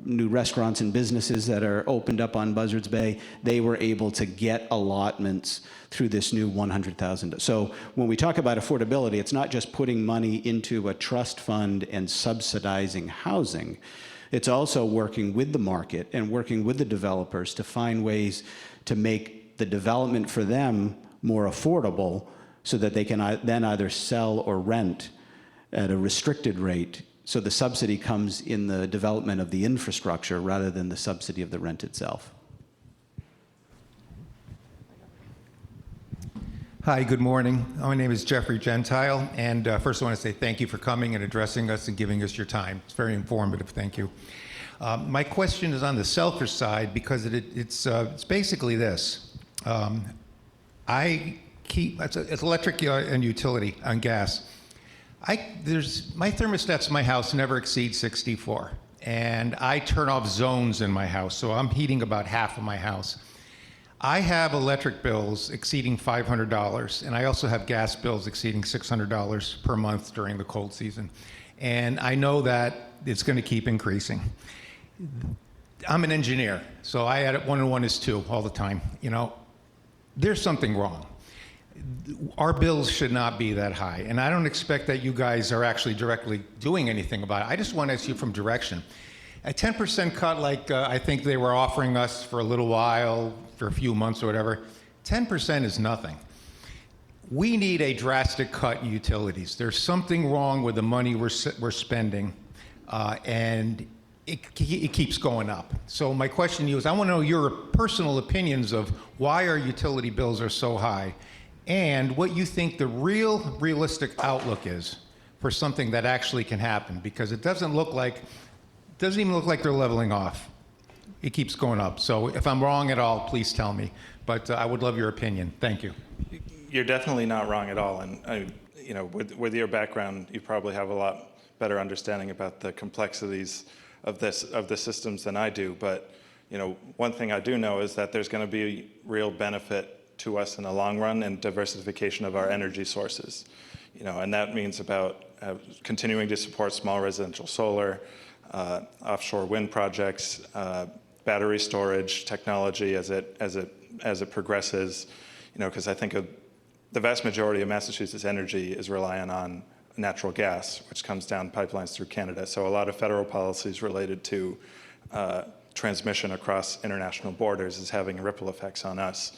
new restaurants and businesses that are opened up on Buzzards Bay. They were able to get allotments through this new $100,000. So when we talk about affordability, it's not just putting money into a trust fund and subsidizing housing. It's also working with the market and working with the developers to find ways to make the development for them more affordable, so that they can then either sell or rent at a restricted rate. So the subsidy comes in the development of the infrastructure rather than the subsidy of the rent itself. Hi, good morning. My name is Jeffrey Gentile, and first I want to say thank you for coming and addressing us and giving us your time. It's very informative, thank you. My question is on the selfish side, because it's basically this. It's electric and utility on gas. My thermostats in my house never exceed 64, and I turn off zones in my house, so I'm heating about half of my house. I have electric bills exceeding $500, and I also have gas bills exceeding $600 per month during the cold season. And I know that it's going to keep increasing. I'm an engineer, so I add 1 and 1 is 2 all the time. You know, there's something wrong. Our bills should not be that high, and I don't expect that you guys are actually directly doing anything about it. I just want to ask you from direction. A 10% cut, like I think they were offering us for a little while, for a few months or whatever, 10% is nothing. We need a drastic cut in utilities. There's something wrong with the money we're spending, and it keeps going up. So my question to you is, I want to know your personal opinions of why our utility bills are so high, and what you think the realistic outlook is for something that actually can happen, because it doesn't even look like they're leveling off. It keeps going up. So if I'm wrong at all, please tell me. But I would love your opinion. Thank you. You're definitely not wrong at all, and with your background, you probably have a lot better understanding about the complexities of the systems than I do. But one thing I do know is that there's going to be real benefit to us in the long run and diversification of our energy sources, and that means about continuing to support small residential solar, offshore wind projects, battery storage technology as it progresses, because I think the vast majority of Massachusetts energy is reliant on natural gas, which comes down pipelines through Canada. So a lot of federal policies related to transmission across international borders is having ripple effects on us.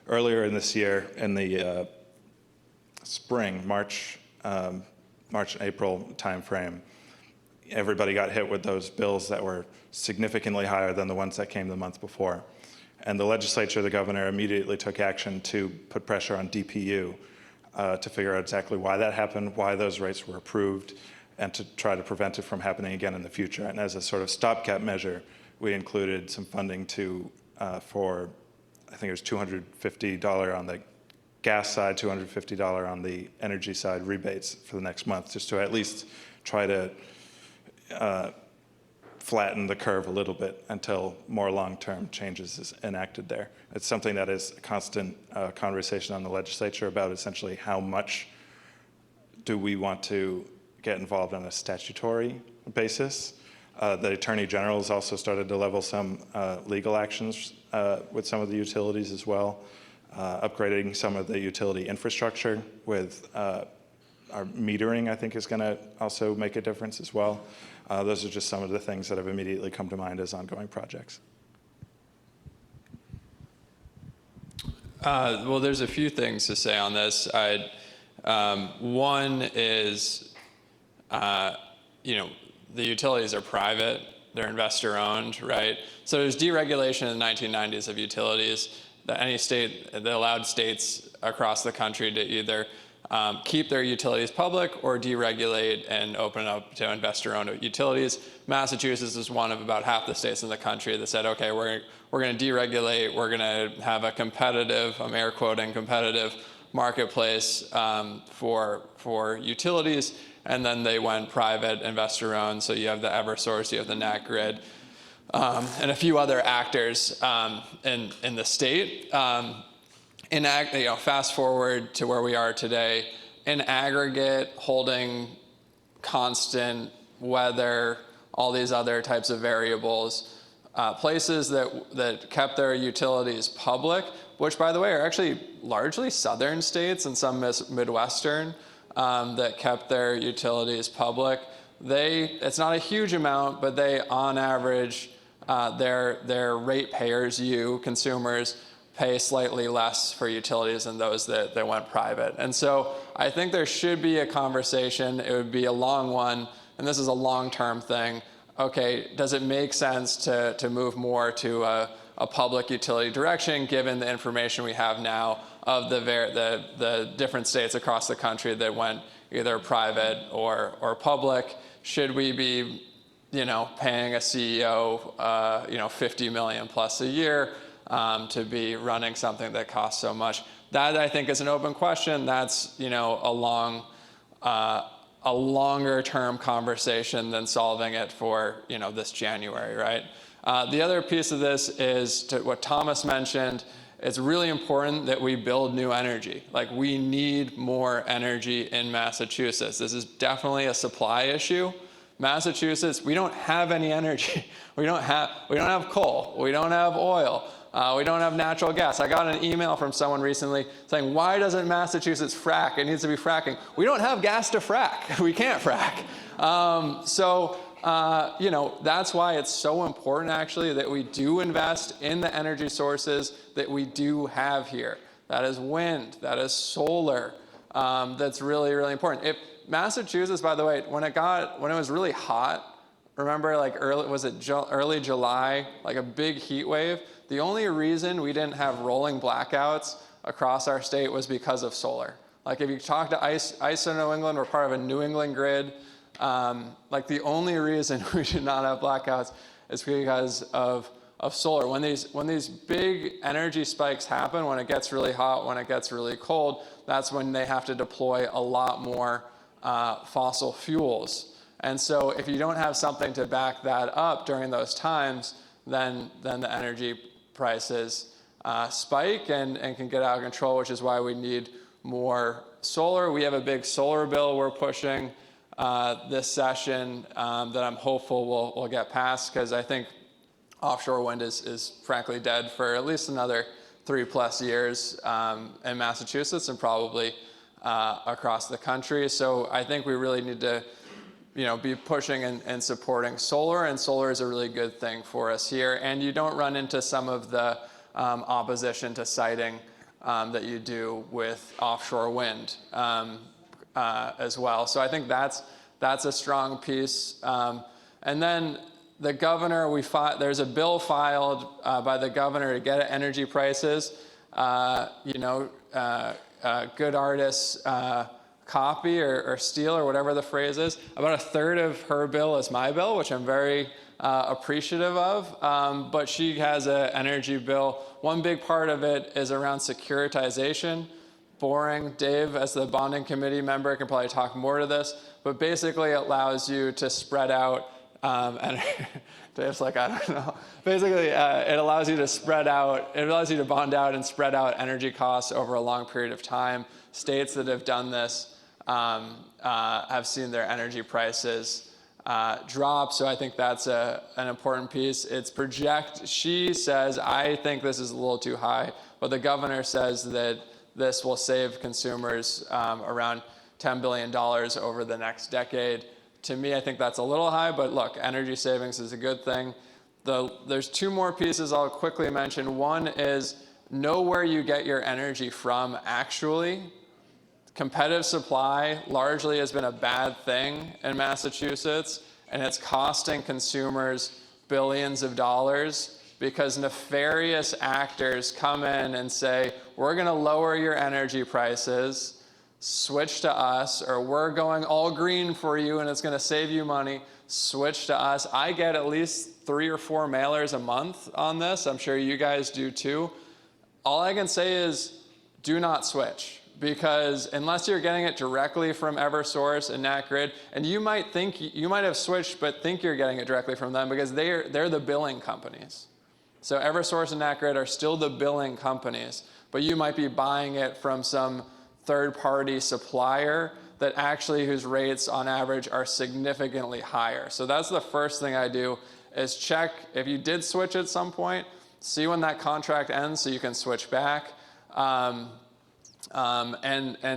earlier in this year, in the spring, March and April timeframe, everybody got hit with those bills that were significantly higher than the ones that came the month before. And the legislature, the governor, immediately took action to put pressure on DPU to figure out exactly why that happened, why those rates were approved, and to try to prevent it from happening again in the future. And as a sort of stopgap measure, we included some funding for, I think it was $250 on the gas side, $250 on the energy side rebates for the next month, just to at least try to flatten the curve a little bit until more long-term changes is enacted there. It's something that is a constant conversation on the legislature about essentially how much do we want to get involved on a statutory basis. The Attorney General has also started to level some legal actions with some of the utilities as well, upgrading some of the utility infrastructure with our metering, I think, is going to also make a difference as well. Those are just some of the things that have immediately come to mind as ongoing projects. Well, there's a few things to say on this. One is, the utilities are private, they're investor owned, right? So there's deregulation in the 1990s of utilities that any state, that allowed states across the country to either keep their utilities public or deregulate and open up to investor-owned utilities. Massachusetts is one of about half the states in the country that said, okay, we're going to deregulate, we're going to have a competitive, I'm air quoting, competitive marketplace for utilities, and then they went private, investor-owned. So you have the Eversource, you have the NatGrid, and a few other actors in the state. Fast forward to where we are today, in aggregate, holding constant weather, all these other types of variables, places that kept their utilities public, which, by the way, are actually largely southern states and some Midwestern, that kept their utilities public. It's not a huge amount, but they, on average, their ratepayers, consumers, pay slightly less for utilities than those that went private. And so I think there should be a conversation. It would be a long one, and this is a long-term thing. Okay, does it make sense to move more to a public utility direction, given the information we have now of the different states across the country that went either private or public? Should we be, paying a CEO, $50 million plus a year to be running something that costs so much? That, I think, is an open question. That's, a longer term conversation than solving it for, this January, right? The other piece of this is to what Thomas mentioned. It's really important that we build new energy. Like, we need more energy in Massachusetts. This is definitely a supply issue. Massachusetts, we don't have any energy. We don't have coal. We don't have oil. We don't have natural gas. I got an email from someone recently saying, why doesn't Massachusetts frack? It needs to be fracking. We don't have gas to frack. We can't frack. That's why it's so important, actually, that we do invest in the energy sources that we do have here. That is wind. That is solar. That's really, really important. If Massachusetts, by the way, when it was really hot, remember, early July, like a big heat wave? The only reason we didn't have rolling blackouts across our state was because of solar. Like, if you talk to ISO New England, we're part of a New England grid. The only reason we did not have blackouts is because of solar. When these big energy spikes happen, when it gets really hot, when it gets really cold, that's when they have to deploy a lot more fossil fuels. And so if you don't have something to back that up during those times, then the energy prices spike and can get out of control, which is why we need more solar. We have a big solar bill we're pushing this session that I'm hopeful will get passed, because I think offshore wind is frankly dead for at least another 3+ years in Massachusetts and probably across the country. So I think we really need to be pushing and supporting solar, and solar is a really good thing for us here. And you don't run into some of the opposition to siting that you do with offshore wind as well. So I think that's a strong piece. And then the governor, there's a bill filed by the governor to get at energy prices. Good artists copy or steal, or whatever the phrase is. About a third of her bill is my bill, which I'm very appreciative of. But she has an energy bill. One big part of it is around securitization. Boring. Dave, as the bonding committee member, can probably talk more to this. But basically, it allows you to spread out. And Dave's like, I don't know. Basically, it allows you to spread out. It allows you to bond out and spread out energy costs over a long period of time. States that have done this have seen their energy prices drop. So I think that's an important piece. She says, I think this is a little too high, but the governor says that this will save consumers around $10 billion over the next decade. To me, I think that's a little high, but look, energy savings is a good thing. There's two more pieces I'll quickly mention. One is know where you get your energy from actually. Competitive supply largely has been a bad thing in Massachusetts, and it's costing consumers billions of dollars because nefarious actors come in and say, we're going to lower your energy prices, switch to us, or we're going all green for you and it's going to save you money, switch to us. I get at least 3 or 4 mailers a month on this. I'm sure you guys do too. All I can say is do not switch, because unless you're getting it directly from Eversource and NatGrid, and you might have switched but think you're getting it directly from them because they're the billing companies. So Eversource and NatGrid are still the billing companies, but you might be buying it from some third-party supplier that actually whose rates on average are significantly higher. So that's the first thing I do is check if you did switch at some point, see when that contract ends so you can switch back, and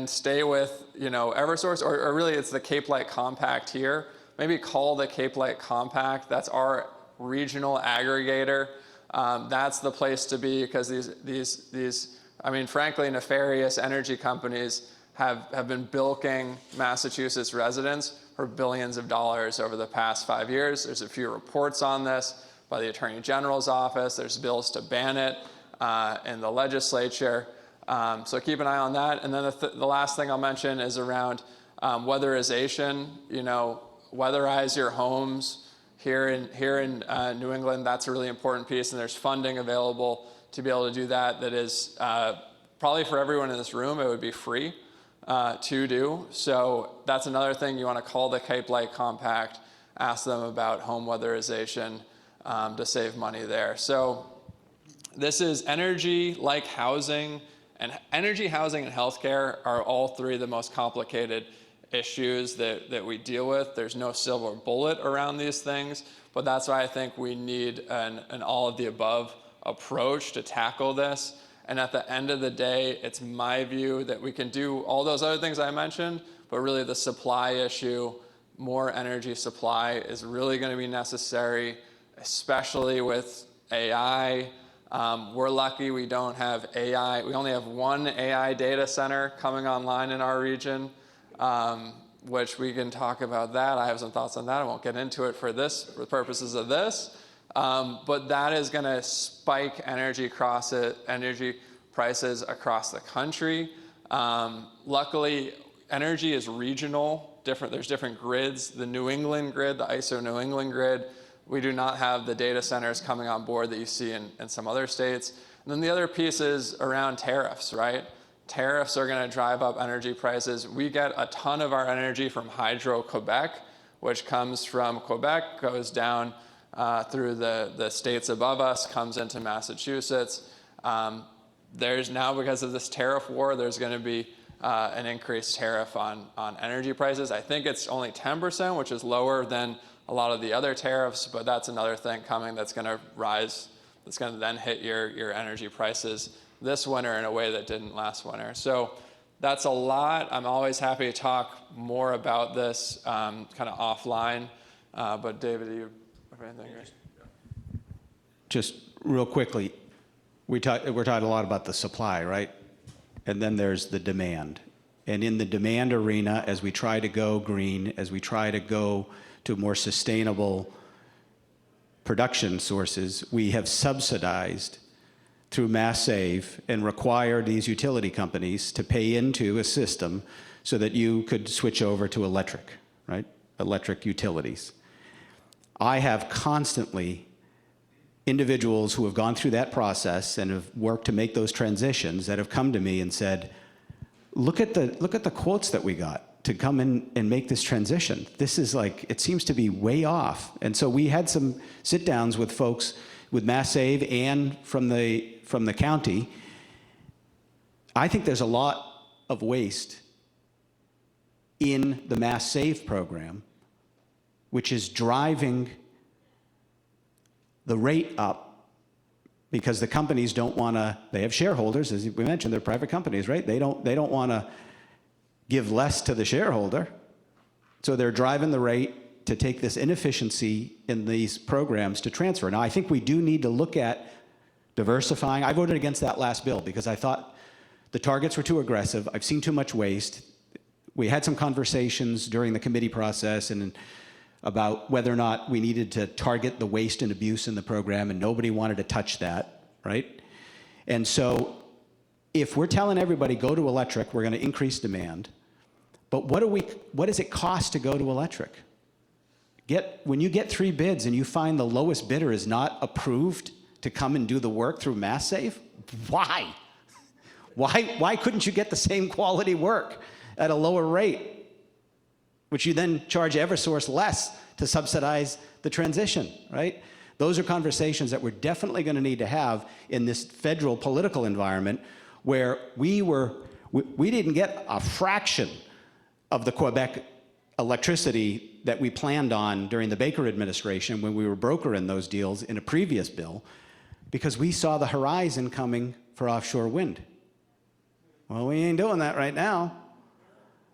stay with Eversource, or really it's the Cape Light Compact here. Maybe call the Cape Light Compact. That's our regional aggregator. That's the place to be because these frankly, nefarious energy companies have been bilking Massachusetts residents for billions of dollars over the past 5 years. There's a few reports on this by the Attorney General's office. There's bills to ban it in the legislature. So keep an eye on that. And then the last thing I'll mention is around weatherization. Weatherize your homes here in New England. That's a really important piece, and there's funding available to be able to do that. That is probably for everyone in this room, it would be free to do. So that's another thing. You want to call the Cape Light Compact, ask them about home weatherization to save money there. So this is energy, like housing, and energy, housing, and healthcare are all three of the most complicated issues that we deal with. There's no silver bullet around these things, but that's why I think we need an all of the above approach to tackle this. And at the end of the day, it's my view that we can do all those other things I mentioned, but really the supply issue, more energy supply is really going to be necessary, especially with AI. We're lucky we don't have AI. We only have one AI data center coming online in our region, which we can talk about that. I have some thoughts on that. I won't get into it for the purposes of this. But that is going to spike energy prices across the country. Luckily, energy is regional. There's different grids. The New England grid, the ISO New England grid, we do not have the data centers coming on board that you see in some other states. And then the other piece is around tariffs, right? Tariffs are going to drive up energy prices. We get a ton of our energy from Hydro-Quebec, which comes from Quebec, goes down through the states above us, comes into Massachusetts. There's now, because of this tariff war, there's going to be an increased tariff on energy prices. I think it's only 10%, which is lower than a lot of the other tariffs, but that's another thing coming that's going to rise, that's going to then hit your energy prices this winter in a way that didn't last winter. So that's a lot. I'm always happy to talk more about this kind of offline. But David, do you have anything? Just real quickly, we're talking a lot about the supply, right? and then there's the demand. And in the demand arena, as we try to go green, as we try to go to more sustainable production sources, we have subsidized through Mass Save and required these utility companies to pay into a system so that you could switch over to electric, right? Electric utilities. I have constantly individuals who have gone through that process and have worked to make those transitions that have come to me and said, look at the quotes that we got to come in and make this transition. This is like, it seems to be way off. And so we had some sit downs with folks with Mass Save and from the county. I think there's a lot of waste in the Mass Save program, which is driving the rate up because the companies don't want to, they have shareholders, as we mentioned, they're private companies, right? They don't want to give less to the shareholder. So they're driving the rate to take this inefficiency in these programs to transfer. Now, I think we do need to look at diversifying. I voted against that last bill because I thought the targets were too aggressive. I've seen too much waste. We had some conversations during the committee process and about whether or not we needed to target the waste and abuse in the program, and nobody wanted to touch that, right? And so if we're telling everybody go to electric, we're going to increase demand, but what does it cost to go to electric? When you get 3 bids and you find the lowest bidder is not approved to come and do the work through Mass Save, why? Why couldn't you get the same quality work at a lower rate, which you then charge Eversource less to subsidize the transition, right? Those are conversations that we're definitely going to need to have in this federal political environment where we didn't get a fraction of the Quebec electricity that we planned on during the Baker administration when we were brokering those deals in a previous bill because we saw the horizon coming for offshore wind. Well, we ain't doing that right now,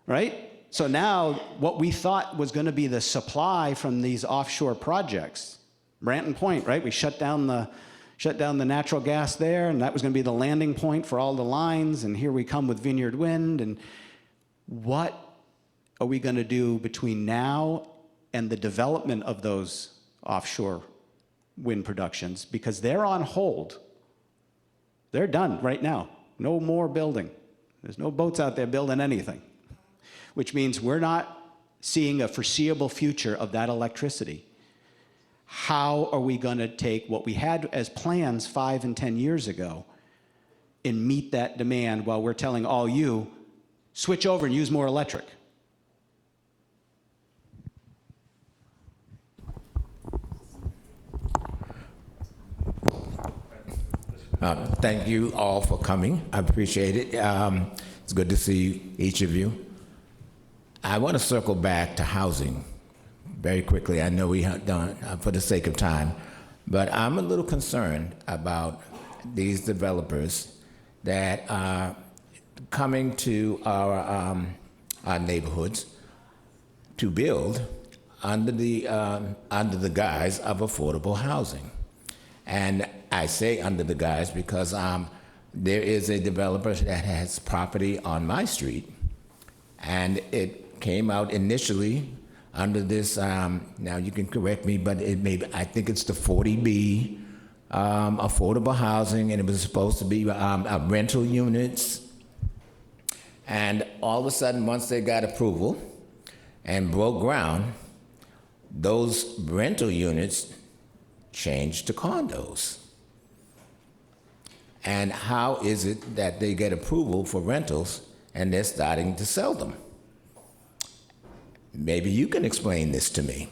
right? So now what we thought was going to be the supply from these offshore projects, Branton Point, right? We shut down the natural gas there, and that was going to be the landing point for all the lines, and here we come with Vineyard Wind. And what are we going to do between now and the development of those offshore wind productions? Because they're on hold. They're done right now. No more building. There's no boats out there building anything, which means we're not seeing a foreseeable future of that electricity. How are we going to take what we had as plans 5 and 10 years ago and meet that demand while we're telling all you, switch over and use more electric? Thank you all for coming. I appreciate it. It's good to see each of you. I want to circle back to housing very quickly. I know we have done for the sake of time, but I'm a little concerned about these developers that are coming to our neighborhoods to build under the guise of affordable housing. And I say under the guise because there is a developer that has property on my street, and it came out initially under this, now you can correct me, but I think it's the 40B, affordable housing, and it was supposed to be rental units. And all of a sudden, once they got approval and broke ground, those rental units changed to condos. And how is it that they get approval for rentals and they're starting to sell them? Maybe you can explain this to me.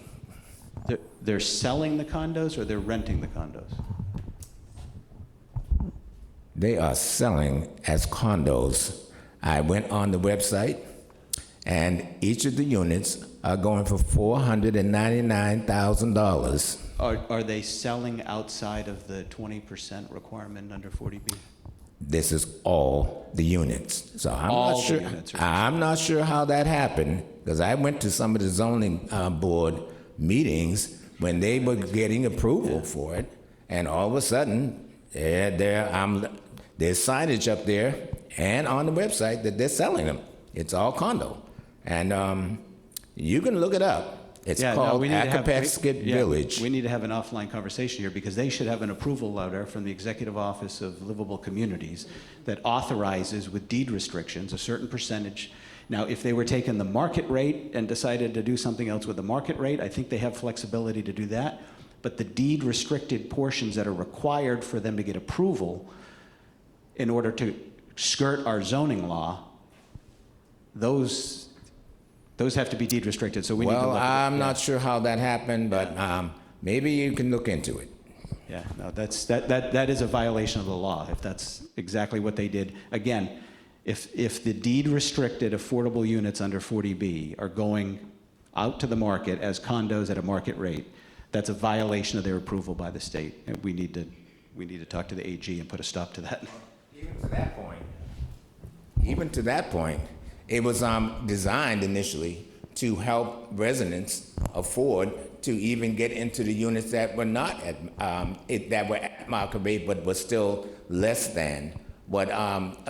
They're selling the condos or they're renting the condos? They are selling as condos. I went on the website, and each of the units are going for $499,000. Are they selling outside of the 20% requirement under 40B? This is all the units. So I'm not sure how that happened, because I went to some of the zoning board meetings when they were getting approval for it, and all of a sudden, there's signage up there, and on the website that they're selling them. It's all condo. And you can look it up. It's called Acapesket Village. We need to have an offline conversation here because they should have an approval letter from the Executive Office of Livable Communities that authorizes with deed restrictions a certain percentage. Now, if they were taking the market rate and decided to do something else with the market rate, I think they have flexibility to do that. But the deed restricted portions that are required for them to get approval in order to skirt our zoning law, those have to be deed restricted, so we need to look Well, at it. I'm not sure how that happened, but maybe you can look into it. Yeah, no, that is a violation of the law, if that's exactly what they did. Again, if the deed restricted affordable units under 40B are going out to the market as condos at a market rate, that's a violation of their approval by the state. And we need to talk to the AG and put a stop to that. Even to that point, it was designed initially to help residents afford to even get into the units that were not at that were at market rate, but were still less than what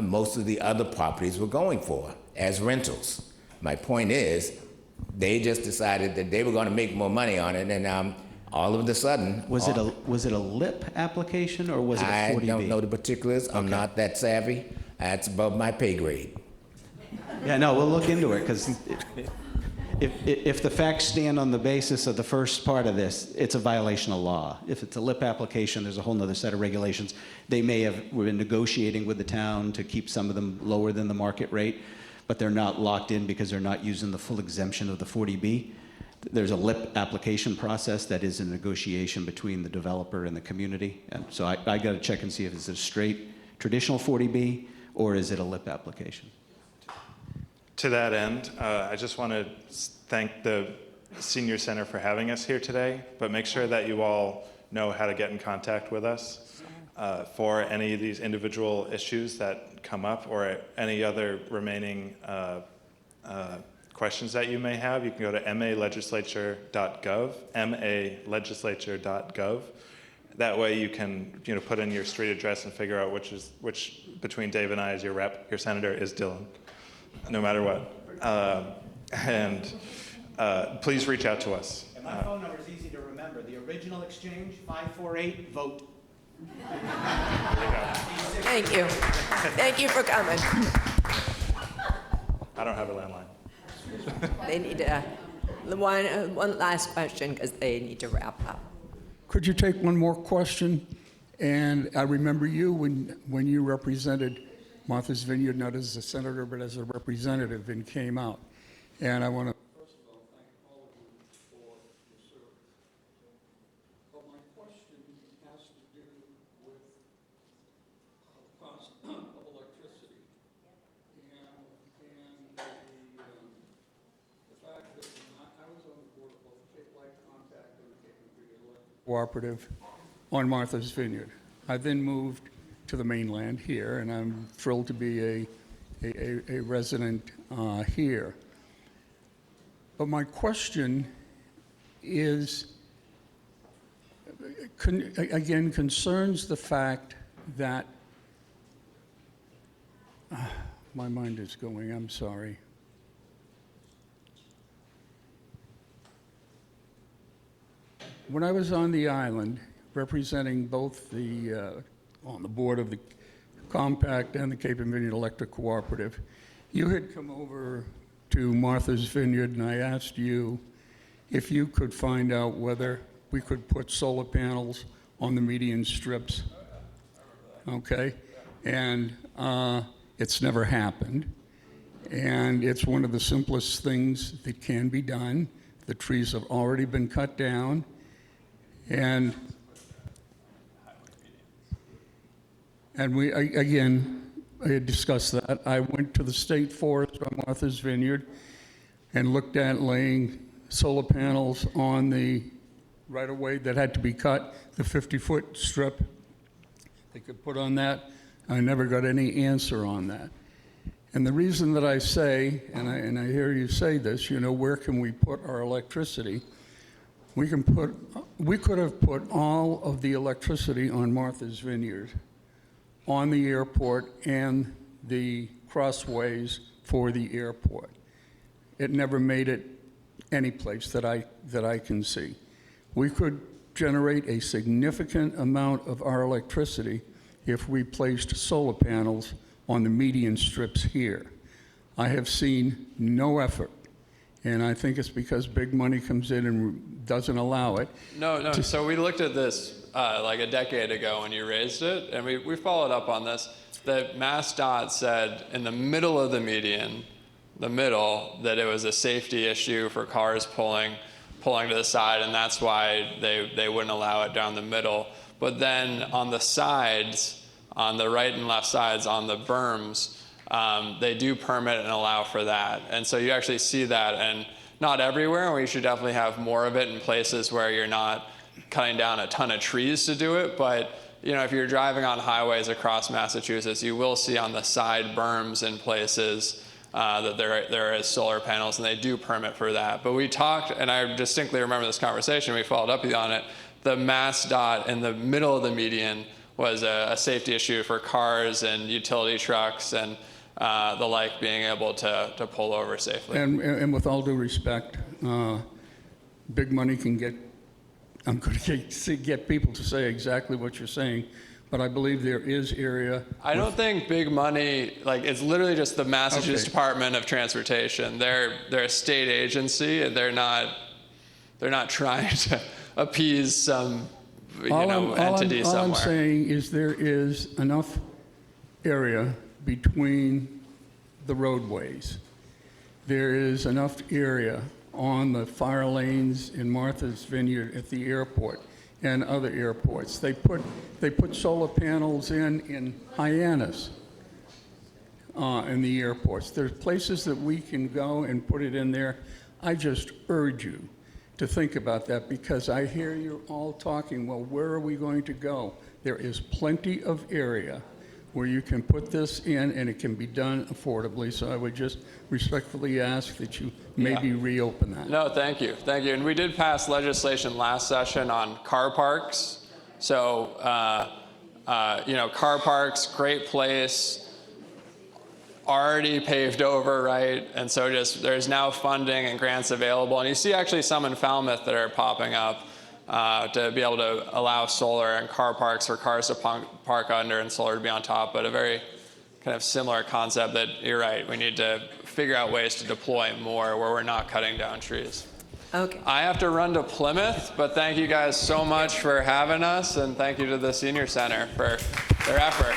most of the other properties were going for as rentals. My point is, they just decided that they were going to make more money on it, and all of a sudden, Was it a LIP application or was it a 40B? I don't know the particulars. I'm not that savvy. That's above my pay grade. Yeah, no, we'll look into it, because if the facts stand on the basis of the first part of this, it's a violation of law. If it's a LIP application, there's a whole other set of regulations. They may have been negotiating with the town to keep some of them lower than the market rate, but they're not locked in because they're not using the full exemption of the 40B. There's a LIP application process that is a negotiation between the developer and the community. And so I got to check and see if it's a straight traditional 40B or is it a LIP application. To that end, I just want to thank the Senior Center for having us here today, but make sure that you all know how to get in contact with us for any of these individual issues that come up or any other remaining questions that you may have. You can go to malegislature.gov, malegislature.gov. That way you can put in your street address and figure out which between Dave and I as your rep, your senator is Dylan, no matter what. And please reach out to us. And my phone number is easy to remember. The original exchange, 548-VOTE. Thank you. Thank you for coming. I don't have a landline. They need one last question because they need to wrap up. Could you take one more question? And I remember you when you represented Martha's Vineyard, not as a senator, but as a representative, and came out. And I want to, first of all, thank all of you for your service. But my question has to do with the cost of electricity. And the fact that I was on the board of both Cape Light Contact and the Cape Vineyard Electric Cooperative on Martha's Vineyard. I then moved to the mainland here, and I'm thrilled to be a resident here. But my question is, again, concerns the fact that, my mind is going, I'm sorry. When I was on the island, representing both on the board of the Compact and the Cape and Vineyard Electric Cooperative, you had come over to Martha's Vineyard, and I asked you if you could find out whether we could put solar panels on the median strips. Okay? And it's never happened. And it's one of the simplest things that can be done. The trees have already been cut down. And we, again, I had discussed that. I went to the state forest on Martha's Vineyard and looked at laying solar panels on the right-of-way that had to be cut, the 50-foot strip. They could put on that. I never got any answer on that. And the reason that I say, and I hear you say this, where can we put our electricity? We could have put all of the electricity on Martha's Vineyard, on the airport and the crossways for the airport. It never made it any place that I can see. We could generate a significant amount of our electricity if we placed solar panels on the median strips here. I have seen no effort, and I think it's because big money comes in and doesn't allow it. No. So we looked at this like a decade ago when you raised it, and we followed up on this. The MassDOT said in the middle of the median, that it was a safety issue for cars pulling to the side, and that's why they wouldn't allow it down the middle. But then on the sides, on the right and left sides, on the berms, they do permit and allow for that. And so you actually see that, and not everywhere, and we should definitely have more of it in places where you're not cutting down a ton of trees to do it. But if you're driving on highways across Massachusetts, you will see on the side berms in places that there is solar panels, and they do permit for that. But we talked, and I distinctly remember this conversation, we followed up on it. The MassDOT in the middle of the median was a safety issue for cars and utility trucks and the like being able to pull over safely. And with all due respect, big money can get, I'm going to get people to say exactly what you're saying, but I believe there is area. I don't think big money, it's literally just the Massachusetts Department of Transportation. They're a state agency, and they're not trying to appease some entity somewhere. All I'm saying is there is enough area between the roadways. There is enough area on the fire lanes in Martha's Vineyard at the airport and other airports. They put solar panels in Hyannis in the airports. There's places that we can go and put it in there. I just urge you to think about that, because I hear you all talking, well, where are we going to go? There is plenty of area where you can put this in, and it can be done affordably. So I would just respectfully ask that you maybe reopen that. No, thank you. And we did pass legislation last session on car parks. So, car parks, great place, already paved over, right? And so there's now funding and grants available. And you see actually some in Falmouth that are popping up to be able to allow solar and car parks for cars to park under and solar to be on top, but a very kind of similar concept that you're right, we need to figure out ways to deploy more where we're not cutting down trees. Okay. I have to run to Plymouth, but thank you guys so much for having us, and thank you to the Senior Center for their effort.